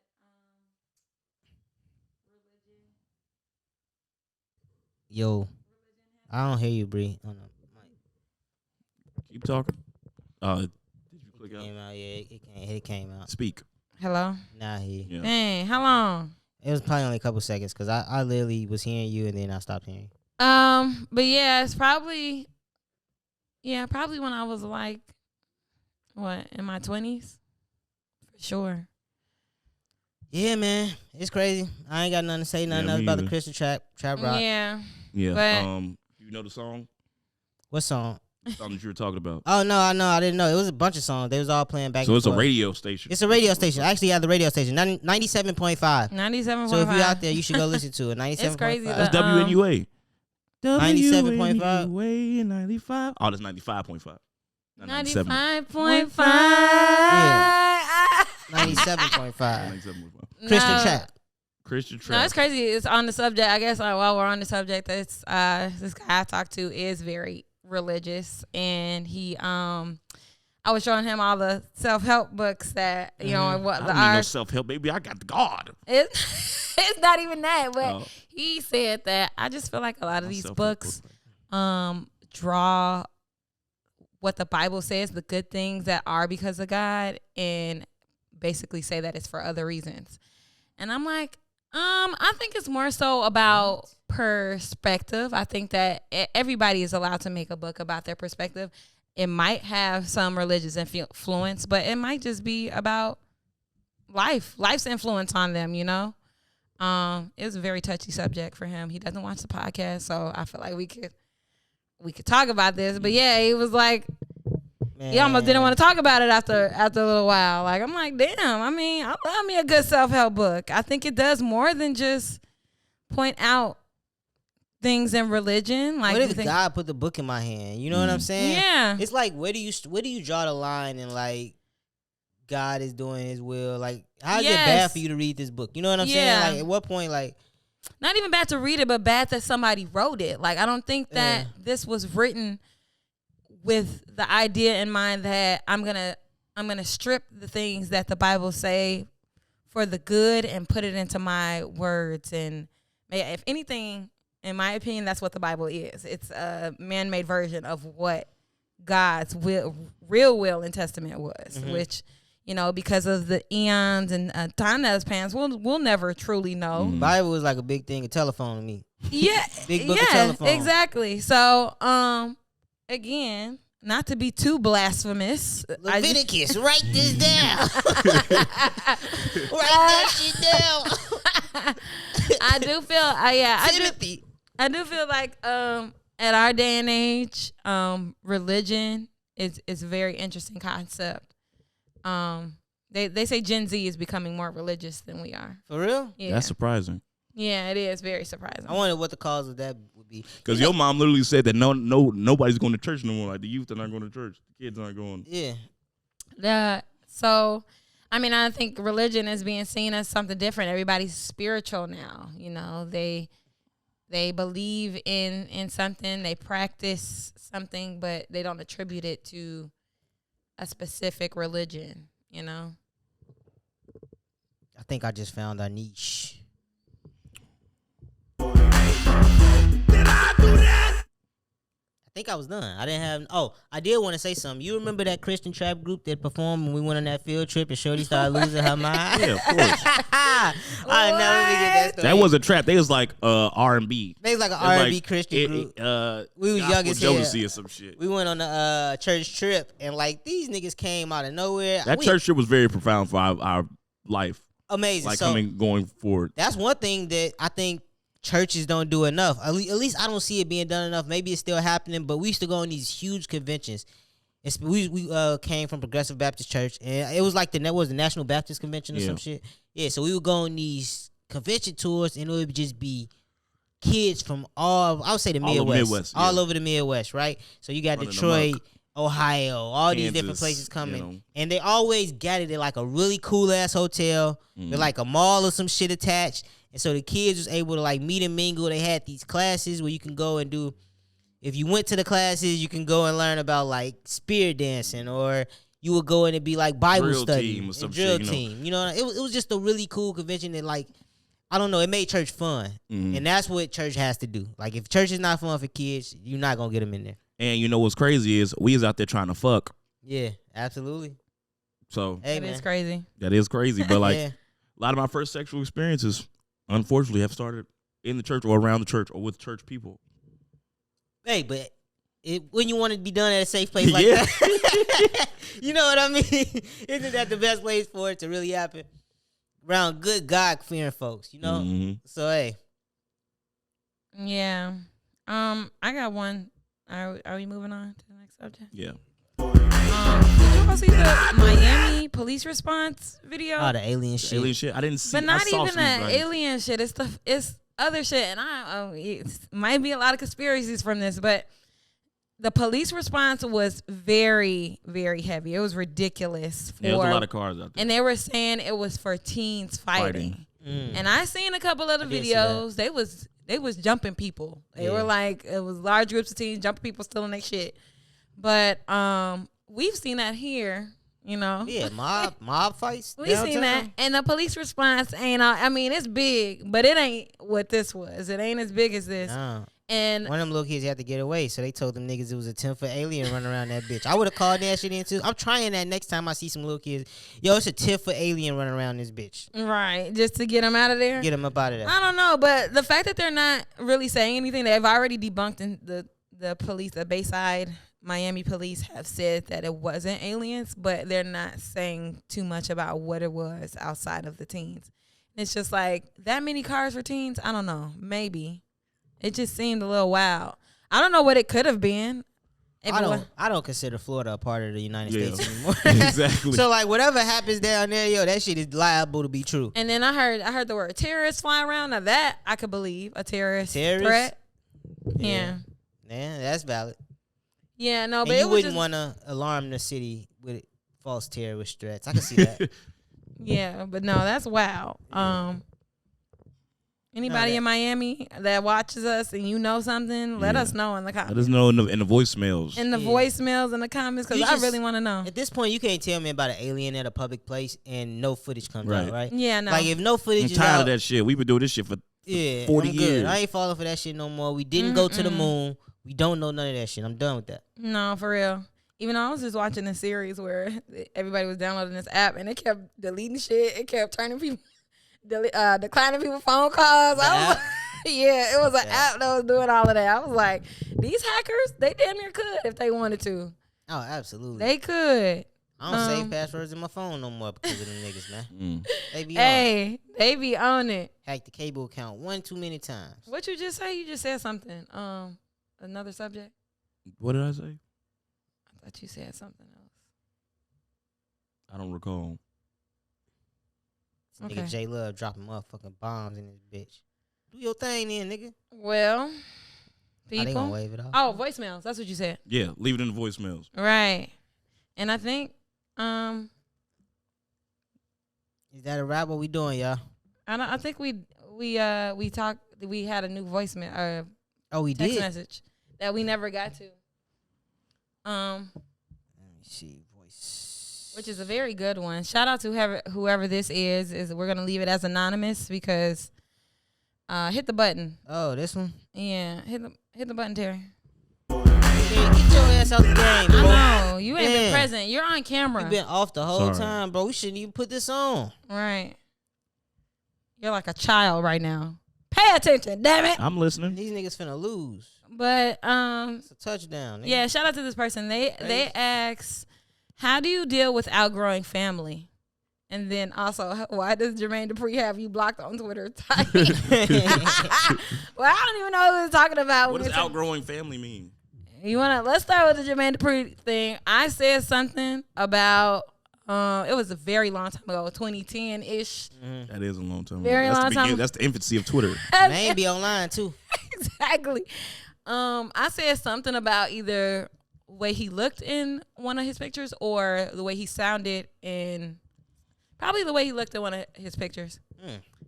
religion. Yo, I don't hear you, Bree. Oh no, Keep talking. Did you click it out? came out. Yeah, it came out. Speak. Hello. Nah, he. Yeah. Dang, how long? It was probably only a couple seconds because I literally was hearing you and then I stopped hearing you. But yeah, it's probably when I was like, what, in my 20s, for sure. Yeah, man, it's crazy. I ain't got nothing to say. Nothing else me about the either. Christian trap rock. Yeah. Yeah. But- You know the song? What song? Song that you were talking about. Oh no, I know. I didn't know. It was a bunch of songs. They was all playing back. So and it's a forth. radio station. It's a radio station. I actually have the radio station, 97.5. 97.5. So if you're out there, you should go listen to it. 97.5. It's crazy That's that- WNUA. 97.5. WNUA 95. Oh, that's 95.5. Not 97. 95.5. Yeah. 97.5. 97.5. Christian trap. Christian No, trap. it's crazy. It's on the subject. I guess while we're on the subject, it's this guy I talked to is very religious, and he I was showing him all the self-help books that you know and what I the don't need no art. self-help, baby. I got God. It's not even that, but Oh. he said that I just feel like a lot of My these self-help books draw what the Bible says, the good things that are because of God, and basically say that it's for other reasons. And I'm like, I think it's more so about perspective. I think that everybody is allowed to make a book about their perspective. It might have some religious influence, but it might just be about life's influence on them, you know? It's a very touchy subject for him. He doesn't watch the podcast, so I feel like we could talk about this. But yeah, he was like, he almost didn't want to talk about it after a little while. Like, I'm like, damn, I mean, I love me a good self-help book. I think it does more than just point out things in religion. Like, What if God put the book in my hand? You know what I'm saying? Yeah. It's like where do you draw the line and like God is doing His will? Like, how is it bad for you to read this book? You know what I'm saying? Like, at what point, like, not even bad to read it, but bad that somebody wrote it. Like, I don't think that this was written with the idea in mind that I'm gonna strip the things that the Bible say for the good and put it into my words. And if anything, in my opinion, that's what the Bible is. It's a man-made version of what God's real will and testament was, which, you know, because of the eons and time that has passed, we'll never truly know. Bible was like a big thing, a telephone to me. Yeah, Big book of telephone. exactly. So, again, not to be too blasphemous, Leviticus, write this down. Write that shit down. I do feel, Timothy. I do feel like, at our day and age, religion is a very interesting concept. They say Gen Z is becoming more religious than we are. For real? Yeah, That's surprising. yeah, it is very surprising. I wonder what the cause of that would be. Because your mom literally said that nobody's going to church no more. Like the youth are not going to church. The kids aren't going. Yeah. So, I mean, I think religion is being seen as something different. Everybody's spiritual now. You know, they believe in something, they practice something, but they don't attribute it to a specific religion, you know? I think I just found our niche. I think I was done. I didn't have. Oh, I did want to say something. You remember that Christian trap group that performed when we went on that field trip and Shorty started losing her mind? Yeah, of course. I never forget that story. That was a trap. They was like R&B. They was like an R&B Christian group. We was young as hell. Jodeci or some shit. We went on a church trip and like these niggas came out of nowhere. That church trip was very profound for our life. Amazing. Like so, going forward. That's one thing that I think churches don't do enough. At least I don't see it being done enough. Maybe it's still happening, but we used to go on these huge conventions. We came from Progressive Baptist Church, and it was like the National Baptist Convention or some shit. Yeah, so we would go on these convention tours, and it would just be kids from I would say the All over Midwest, Midwest, all yeah. over the Midwest, right? So you got Running Detroit, amok. Ohio, all these different Kansas, places coming, you know. and they always gathered at like a really cool ass hotel with like a mall or some shit attached. And so the kids was able to like meet and mingle. They had these classes where you can go and do. If you went to the classes, you can go and learn about like spear dancing, or you would go in and be like Bible Drill study, team or some drill shit, you know. team. You know, it was just a really cool convention that like, I don't know, it made church fun. Mm-hmm. And that's what church has to do. Like if church is not fun for kids, you're not going to get them in there. And you know what's crazy is we is out there trying to fuck. Yeah, absolutely. So Hey, That man. is crazy. that is crazy. But like Yeah. a lot of my first sexual experiences, unfortunately, have started in the church or around the church or with church people. Hey, but when you want to be done at a safe place like Yeah. that, you know what I mean? Isn't that the best place for it to really happen? Around good God-fearing folks, you know? Mhm. So, hey. Yeah. I got one. Are we moving on to the next subject? Yeah. Did you all see the Miami police response video? Oh, the alien shit. Alien shit. I didn't see. But not I saw even some that like- alien shit. It's other shit, and it might be a lot of conspiracies from this, but the police response was very, very heavy. It was ridiculous. Yeah, there's a lot of cars out there. And they were saying it was for teens fighting. Mm. And I seen a couple of the I did see that. videos. They was jumping people. They Yeah. were like, it was large groups of teens jumping people, stealing their shit. But we've seen that here, you know. Yeah, mob fights. We seen that, and the police response ain't. I mean, it's big, but it ain't what this was. It ain't as big as this. Nah. And One of them little kids had to get away, so they told them niggas it was a 10-foot alien running around that bitch. I would have called that shit in too. I'm trying that next time I see some little kids. Yo, it's a 10-foot alien running around this bitch. right, just to get them out of there. Get them up out of there. I don't know, but the fact that they're not really saying anything, they've already debunked in the police, the Bayside Miami police have said that it wasn't aliens, but they're not saying too much about what it was outside of the teens. It's just like that many cars for teens. I don't know, maybe. It just seemed a little wild. I don't know what it could have been. I don't consider Florida a part of the United States anymore. Exactly. So like whatever happens down there, yo, that shit is liable to be true. And then I heard the word terrorist fly around. Now that I could believe a terrorist threat. Yeah. Yeah, that's valid. Yeah, no, And but you it was wouldn't just, want to alarm the city with false terrorist threats. I can see that. yeah, but no, that's wild. Anybody in Miami that watches us and you know something, let us know in the comments. Let us know in the voicemails. In the voicemails in the comments, because You I just- really want to know. At this point, you can't tell me about an alien at a public place and no footage comes out, right? Yeah, no. Like if no I'm footage is tired out, of that shit. We've been doing this shit for 40 I'm good. years. I ain't falling for that shit no more. We didn't go to the moon. We don't know none of that shit. I'm done with that. No, for real. Even though I was just watching a series where everybody was downloading this app and it kept deleting shit. It kept turning people, declining people's phone calls. I was like, yeah, it was an app that was doing all of that. I was like, these hackers, they damn near could if they wanted to. Oh, absolutely. They could. I don't save passwords in my phone no more because of them niggas, man. They be on. Hey, they be on it. Hacked the cable account one too many times. What you just say? You just said something. Another subject? What did I say? I thought you said something else. I don't recall. This nigga J Love dropping motherfucking bombs in this bitch. Do your thing then, nigga. Well, They gonna people. wave it off. Oh, voicemails. That's what you said. Yeah, leave it in the voicemails. Right. And I think Is that a wrap? What we doing, y'all? I think we talked. We had a new voicemail, Oh, we text did. message that we never got to. Let me see. Voice. Which is a very good one. Shout out to whoever this is. We're gonna leave it as anonymous because hit the button. Oh, this one? Yeah, hit the button, Terry. Yeah, get your ass out the game, bro. I know you ain't been Damn. present. You're on camera. You been off the whole Sorry. time, bro. We shouldn't even put this on. Right. You're like a child right now. Pay attention, damn it. I'm listening. These niggas finna lose. But It's a touchdown. Nigga. yeah, shout out to this person. They ask, how do you deal with outgrowing family? And then also, why does Jermaine Dupri have you blocked on Twitter? Well, I don't even know who we're talking about. What does outgrowing family mean? Let's start with the Jermaine Dupri thing. I said something about It was a very long time ago, 2010 ish. That is a long time. Very long time. That's the infancy of Twitter. Man be online too. Exactly. I said something about either the way he looked in one of his pictures or the way he sounded in, probably the way he looked in one of his pictures.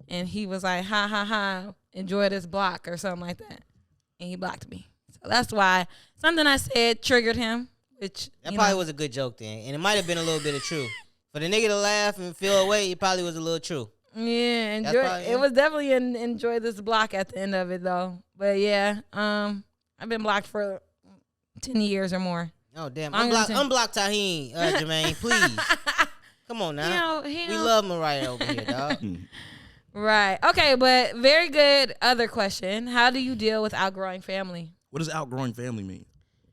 And he was like, ha ha ha, enjoy this block or something like that. And he blocked me. So that's why something I said triggered him. Which that probably was a good joke then, and it might have been a little bit of true. For the nigga to laugh and feel away, it probably was a little true. Yeah, it was definitely enjoy this block at the end of it though. But yeah, I've been blocked for 10 years or more. Oh damn, unblock Taheen, Jermaine, please. Come on now, we love Mariah over here, dog. Right. Okay, but very good. Other question: how do you deal with outgrowing family? What does outgrowing family mean?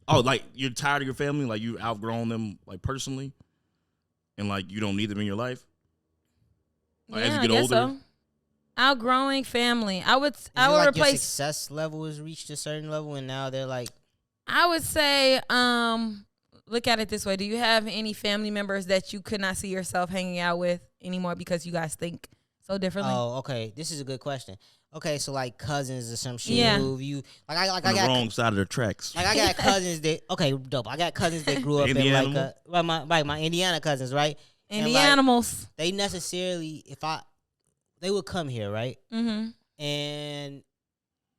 Oh, like you're tired of your family, like you outgrown them, like personally, and like you don't need them in your life. Like, as you get older, so. Outgrowing family. I would like replace your success level has reached a certain level, and now they're like. I would say, look at it this way: do you have any family members that you could not see yourself hanging out with anymore because you guys think so differently? Oh, okay. This is a good question. Okay, so like cousins or some shit. Yeah. Who you I got the wrong side of the tracks. Like I got cousins that dope. I got cousins that grew up in like my Indiana cousins, right? Indianimals. They necessarily they would come here, right? Mm-hmm. And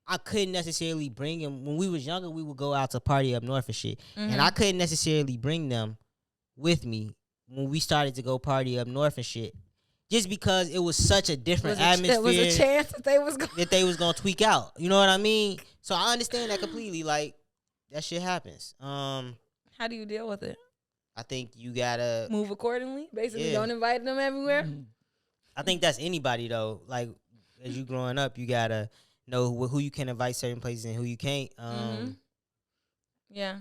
I couldn't necessarily bring them when we was younger. We would go out to party up north and shit, and I couldn't necessarily bring them with me when we started to go party up north and shit. Just because it was such a different atmosphere. There was a chance that they was gonna tweak out. You know what I mean? So I understand that completely. Like that shit happens. How do you deal with it? I think you gotta move accordingly. Basically, don't invite them everywhere. I think that's anybody though. Like as you growing up, you gotta know who you can invite certain places and who you can't. Yeah.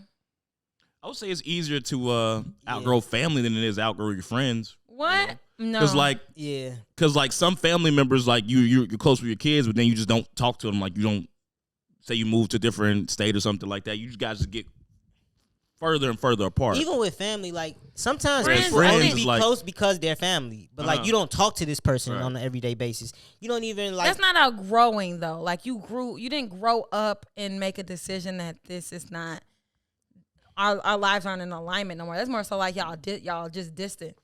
I would say it's easier to outgrow family than it is outgrow your friends. What? You know? No. Because like some family members, like you're close with your kids, but then you just don't talk to them. Like you don't say you move to a different state or something like that. You guys just get further and further apart. Even with family, like sometimes friends people only be close because they're family, but like you don't talk to this person on an everyday basis. You don't even like. That's not outgrowing though. Like you didn't grow up and make a decision that this is not. Our lives aren't in alignment no more. That's more so like y'all just distant.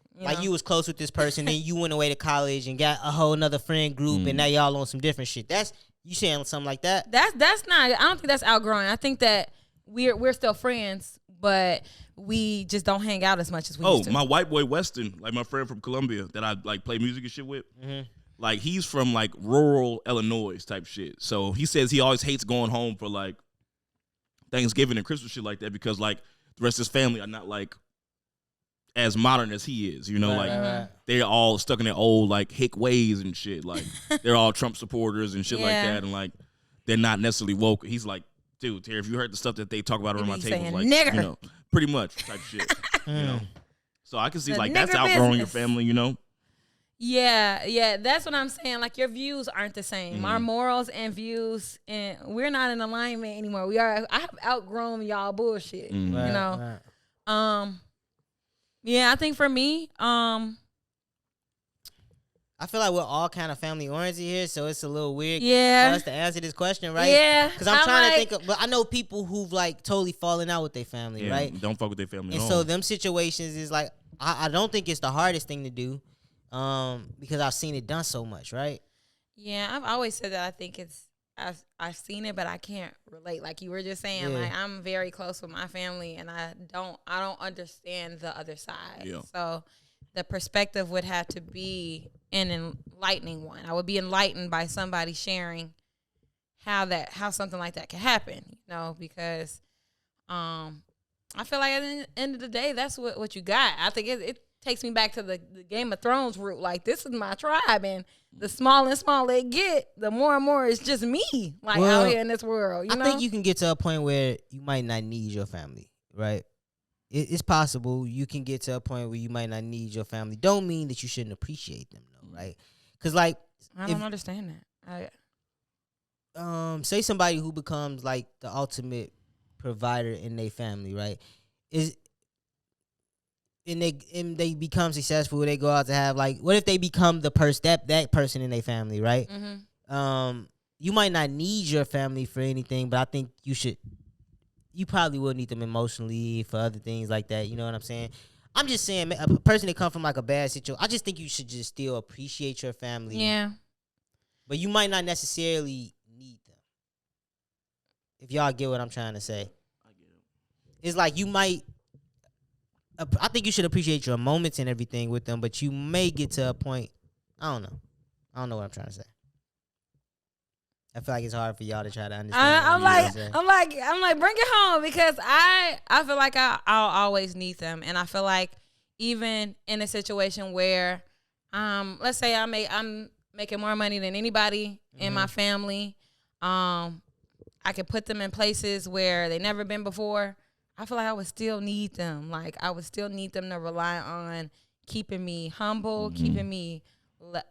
You was close with this person, then you went away to college and got a whole nother friend group, and now y'all on some different shit. That's you saying something like that? That's not. I don't think that's outgrowing. I think that we're still friends, but we just don't hang out as much as we used to. My white boy Weston, like my friend from Columbia that I like play music and shit with. Like he's from like rural Illinois type shit. So he says he always hates going home for like Thanksgiving and Christmas shit like that because like the rest of his family are not like as modern as he is, you know, they're all stuck in their old like hick ways and shit. Like they're all Trump supporters and shit like that, and like they're not necessarily woke. He's like, dude, Terry, if you heard the stuff that they talk about around my table, like nigger. you know, pretty much type shit, you know. So I can see like that's nigger outgrowing business. your family, you know. Yeah, that's what I'm saying. Like your views aren't the same. Our morals and views, and we're not in alignment anymore. I have outgrown y'all bullshit. You know. Yeah, I think for me, I feel like we're all kind of family oriented here, so it's a little weird for us to answer this question, right? Yeah. Because I'm trying to think of, but I know people who've like totally fallen out with their family, right? Don't fuck with their family. And so them situations is like, I don't think it's the hardest thing to do, because I've seen it done so much, right? Yeah, I've always said that I think I've seen it, but I can't relate. Like you were just saying, like I'm very close with my family, and I don't understand the other side. Yeah. So the perspective would have to be an enlightening one. I would be enlightened by somebody sharing how something like that can happen. You know, because I feel like at the end of the day, that's what you got. I think it takes me back to the Game of Thrones route. Like this is my tribe, and the smaller and smaller it get, the more and more it's just me, like out here in this world. You know? I think you can get to a point where you might not need your family, right? It's possible you can get to a point where you might not need your family. Don't mean that you shouldn't appreciate them, though, right? Because like I don't understand that. Say somebody who becomes like the ultimate provider in their family, right? Is they become successful, they go out to have like, what if they become the that person in their family, right? You might not need your family for anything, but I think you probably will need them emotionally for other things like that. You know what I'm saying? I'm just saying, a person that come from like a bad situation, I just think you should just still appreciate your family. Yeah. But you might not necessarily need them. If y'all get what I'm trying to say. I get it. It's like you might, I think you should appreciate your moments and everything with them, but you may get to a point, I don't know what I'm trying to say. I feel like it's hard for y'all to try to understand. I'm like, bring it home, because I feel like I'll always need them, and I feel like even in a situation where, let's say I'm making more money than anybody in my family, I could put them in places where they never been before. I feel like I would still need them. Like I would still need them to rely on keeping me humble, keeping me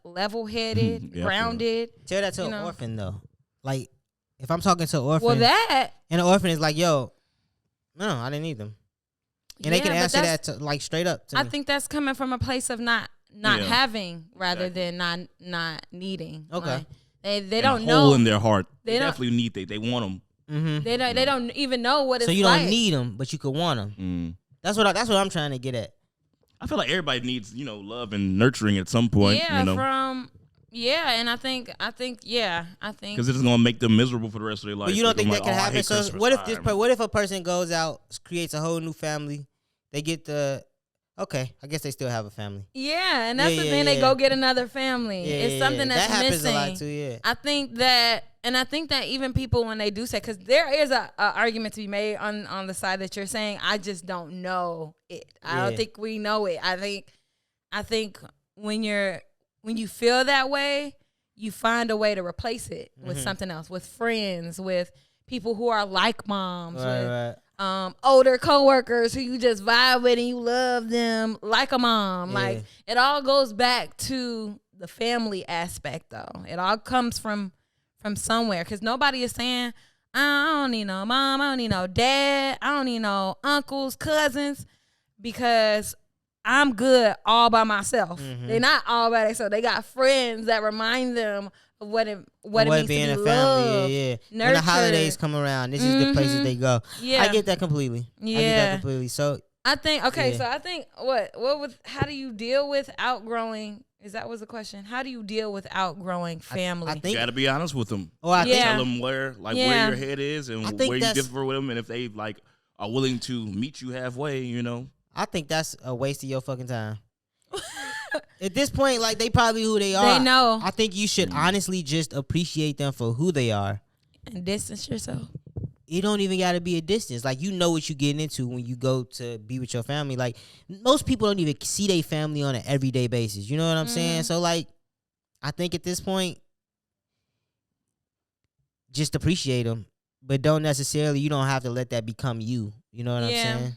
level-headed, grounded. Tell that to an orphan though. Like, if I'm talking to an orphan, and an orphan is like, "Yo, no, I didn't need them," and they can answer that like straight up. I think that's coming from a place of not having rather than not needing. Okay, like, they don't know. Hole in their heart. They definitely need they want them. They don't even know what it's like. So you don't need them, but you could want them. That's what I'm trying to get at. I feel like everybody needs love and nurturing at some point. Yeah, and I think because it's gonna make them miserable for the rest of their life. But you don't think that can happen? So So what if a person goes out, creates a whole new family, they get okay, I guess they still have a family. Yeah, and that's the thing. They go get another family. It's something that's that happens missing. A lot too. Yeah, I think that even people when they do say, because there is a argument to be made on the side that you're saying, I just don't know it. I don't think we know it. I think when you feel that way, you find a way to replace it with something else, with friends, with people who are like moms, older coworkers who you just vibe with and you love them like a mom. Like, it all goes back to the family aspect, though. It all comes from somewhere, because nobody is saying, I don't need no mom, I don't need no dad, I don't need no uncles, cousins, because I'm good all by myself. They're not all by themselves. They got friends that remind them of what it means to be a loved, family. Yeah. When the holidays come around, this is the places they go. Yeah. I get that completely. So I think how do you deal with outgrowing? Was the question? How do you deal with outgrowing family? I think you got to be honest with them. Tell them where your head is and where you differ with them, and if they like are willing to meet you halfway, I think that's a waste of your fucking time. At this point, like, they probably who they are. They know. I think you should honestly just appreciate them for who they are. And distance yourself. It don't even got to be a distance. Like, you know what you're getting into when you go to be with your family. Like, most people don't even see their family on an everyday basis. You know what I'm saying? So, like, I think at this point, just appreciate them. But you don't have to let that become you. You know what I'm saying?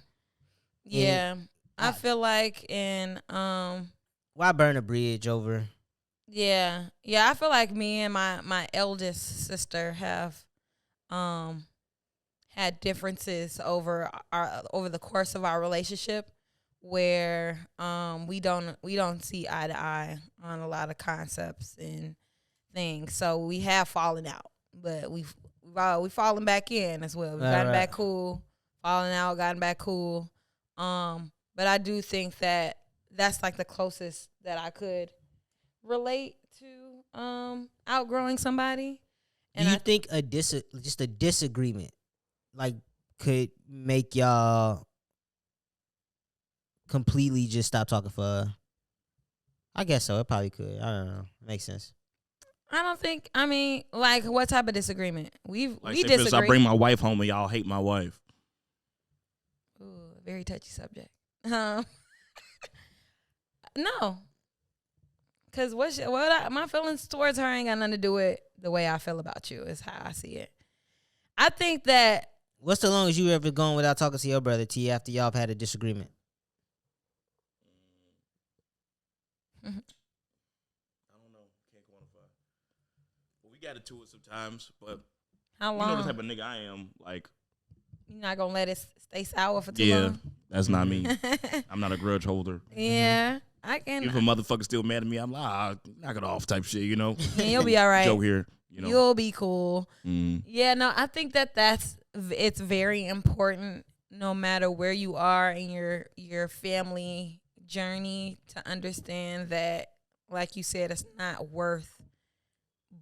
Yeah. I feel like why burn a bridge over? Yeah. I feel like me and my eldest sister have had differences over the course of our relationship, where we don't see eye to eye on a lot of concepts and things. So we have fallen out, but we've fallen back in as well. We've gotten back cool, fallen out, gotten back cool. But I do think that that's like the closest that I could relate to outgrowing somebody. And do you think just a disagreement like could make y'all completely just stop talking for? I guess so. It probably could. I don't know. Makes sense. I don't think. I mean, like, what type of disagreement? We say, disagree. I bring my wife home and y'all hate my wife. Ooh, very touchy subject. No, because my feelings towards her ain't got nothing to do with the way I feel about you. Is how I see it. I think that. What's the longest you ever gone without talking to your brother, T, after y'all have had a disagreement? I don't know. Can't quantify. Well, we got into it sometimes, but how long? You know the type of nigga I am. Like, you're not gonna let it stay sour for too long. That's not me. I'm not a grudge holder. Yeah, I can. If a motherfucker still mad at me, I'm like, knock it off type shit, you know? Yeah, you'll be all right. Joe here, you know? You'll be cool. Mm. Yeah, no, I think it's very important, no matter where you are in your family journey, to understand that, like you said, it's not worth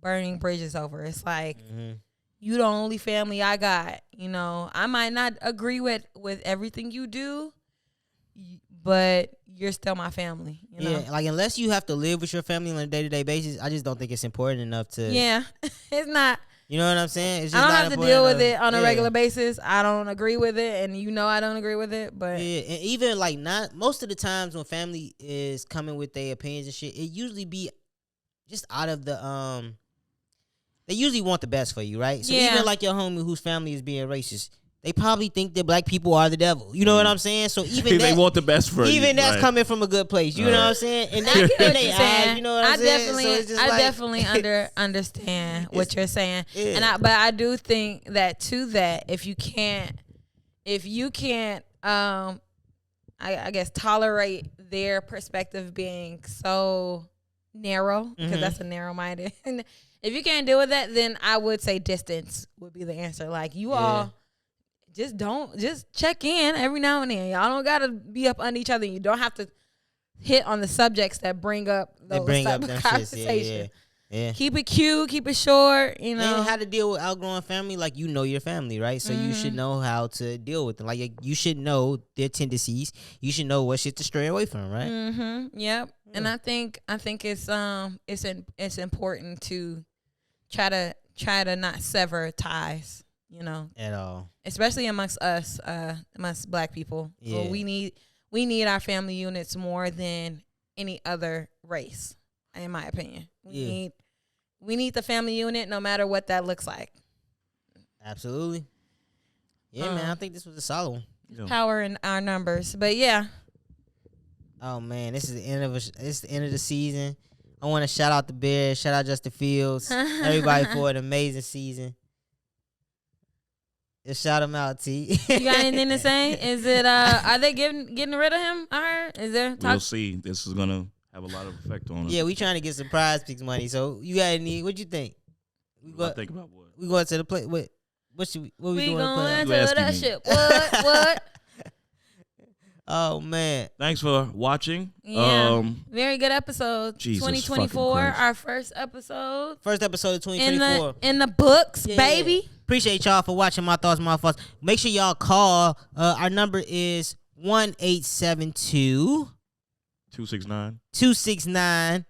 burning bridges over. It's like, you the only family I got. You know, I might not agree with everything you do, but you're still my family. You know? Yeah, like unless you have to live with your family on a day-to-day basis, I just don't think it's important enough to. Yeah, it's not. You know what I'm saying? It's just I don't not have to important deal with enough. it on a regular basis. I don't agree with it, and you know I don't agree with it. But yeah, and even like not most of the times when family is coming with their opinions and shit, it usually be just out of the they usually want the best for you, right? So Yeah. even like your homie whose family is being racist, they probably think that black people are the devil. You know what I'm saying? So even they that, want the best for you. even that's right. coming from a good place. You know what I'm saying? And I get in what they you're eyes, saying. you know what I'm saying? Definitely, So it's just I like- definitely understand what you're saying, Yeah. but I do think that if you can't, I guess tolerate their perspective being so narrow, because that's a narrow-minded. If you can't deal with that, then I would say distance would be the answer. Like, you all just check in every now and then. Y'all don't gotta be up under each other. You don't have to hit on the subjects that bring up those type of them conversation. shits. Yeah. Keep it cute, keep it short, you know. And how to deal with outgrowing family, like you know your family, right? So you should know how to deal with them. Like you should know their tendencies. You should know what shit to stray away from, right? Yep. Yeah. And I think it's important to try to not sever ties, you know. At all. Especially amongst us, amongst black people. Yeah. We need our family units more than any other race, in my opinion. We need the family unit no matter what that looks like. Absolutely. Yeah, man, I think this was a solid one. Yeah. Power in our numbers. But yeah. Oh man, this is the end of the season. I want to shout out the Bears, shout out Justin Fields, everybody for an amazing season. Just shout them out, T. You got anything to say? Is it are they getting rid of him? I heard. Is there talk? We'll see. This is gonna have a lot of effect on us. Yeah, we trying to get some prize picks money. So you got any? What you think? I think about what? We going to the play. What we doing? Going You to asking that me. shit. What? Oh man, Thanks for watching. Yeah. Very good episode. Jesus 2024, fucking Christ. our first episode. first episode of 2024. In the books, Yeah. baby. Appreciate y'all for watching My Thoughts, My Thoughts. Make sure y'all call. Our number is 1-872 269. 269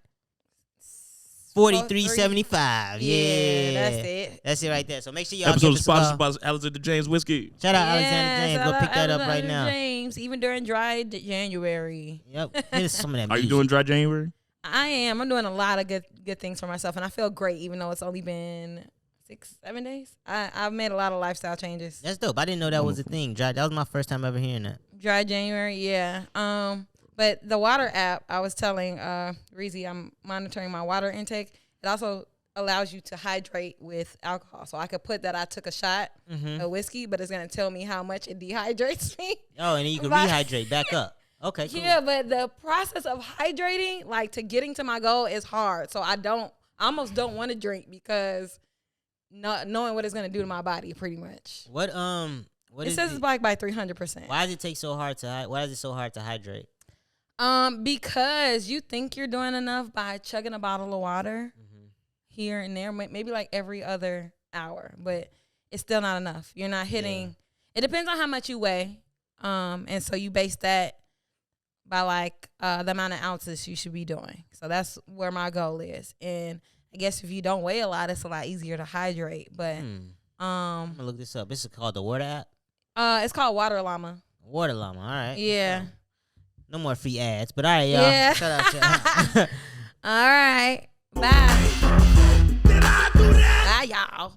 4375. Yeah, that's it. That's it right there. So make sure y'all Episode give is us a sponsored call. by Alexander James Whiskey. Shout out Yes, Alexander James. shout Go out pick that up right Alexander now. James, even during dry January. Yep. Hit us some of that Are you music. doing dry January? I am. I'm doing a lot of good things for myself, and I feel great, even though it's only been 6-7 days. I've made a lot of lifestyle changes. That's dope. I didn't know that was a thing. That was my first time ever hearing that. Dry January, yeah. But the water app, I was telling Reezy, I'm monitoring my water intake. It also allows you to hydrate with alcohol. So I could put that I took a shot of whiskey, but it's gonna tell me how much it dehydrates me. Oh, and then you can Right. rehydrate back up. Okay, cool. Yeah, but the process of hydrating, like to getting to my goal, is hard. So I almost don't want to drink because not knowing what it's gonna do to my body, pretty much. What It is says it? it's black by 300%. Why does it take so hard to? Why is it so hard to hydrate? Because you think you're doing enough by chugging a bottle of water here and there, maybe like every other hour, but it's still not enough. You're not hitting. It depends on how much you weigh, and so you base that by like the amount of ounces you should be doing. So that's where my goal is. And I guess if you don't weigh a lot, it's a lot easier to hydrate. But I'm gonna look this up. This is called the Water app. it's called Water Llama. Water Llama. All right. Yeah. No more free ads, but all right, y'all. Yeah. Shout out to All right. Bye. Bye, y'all.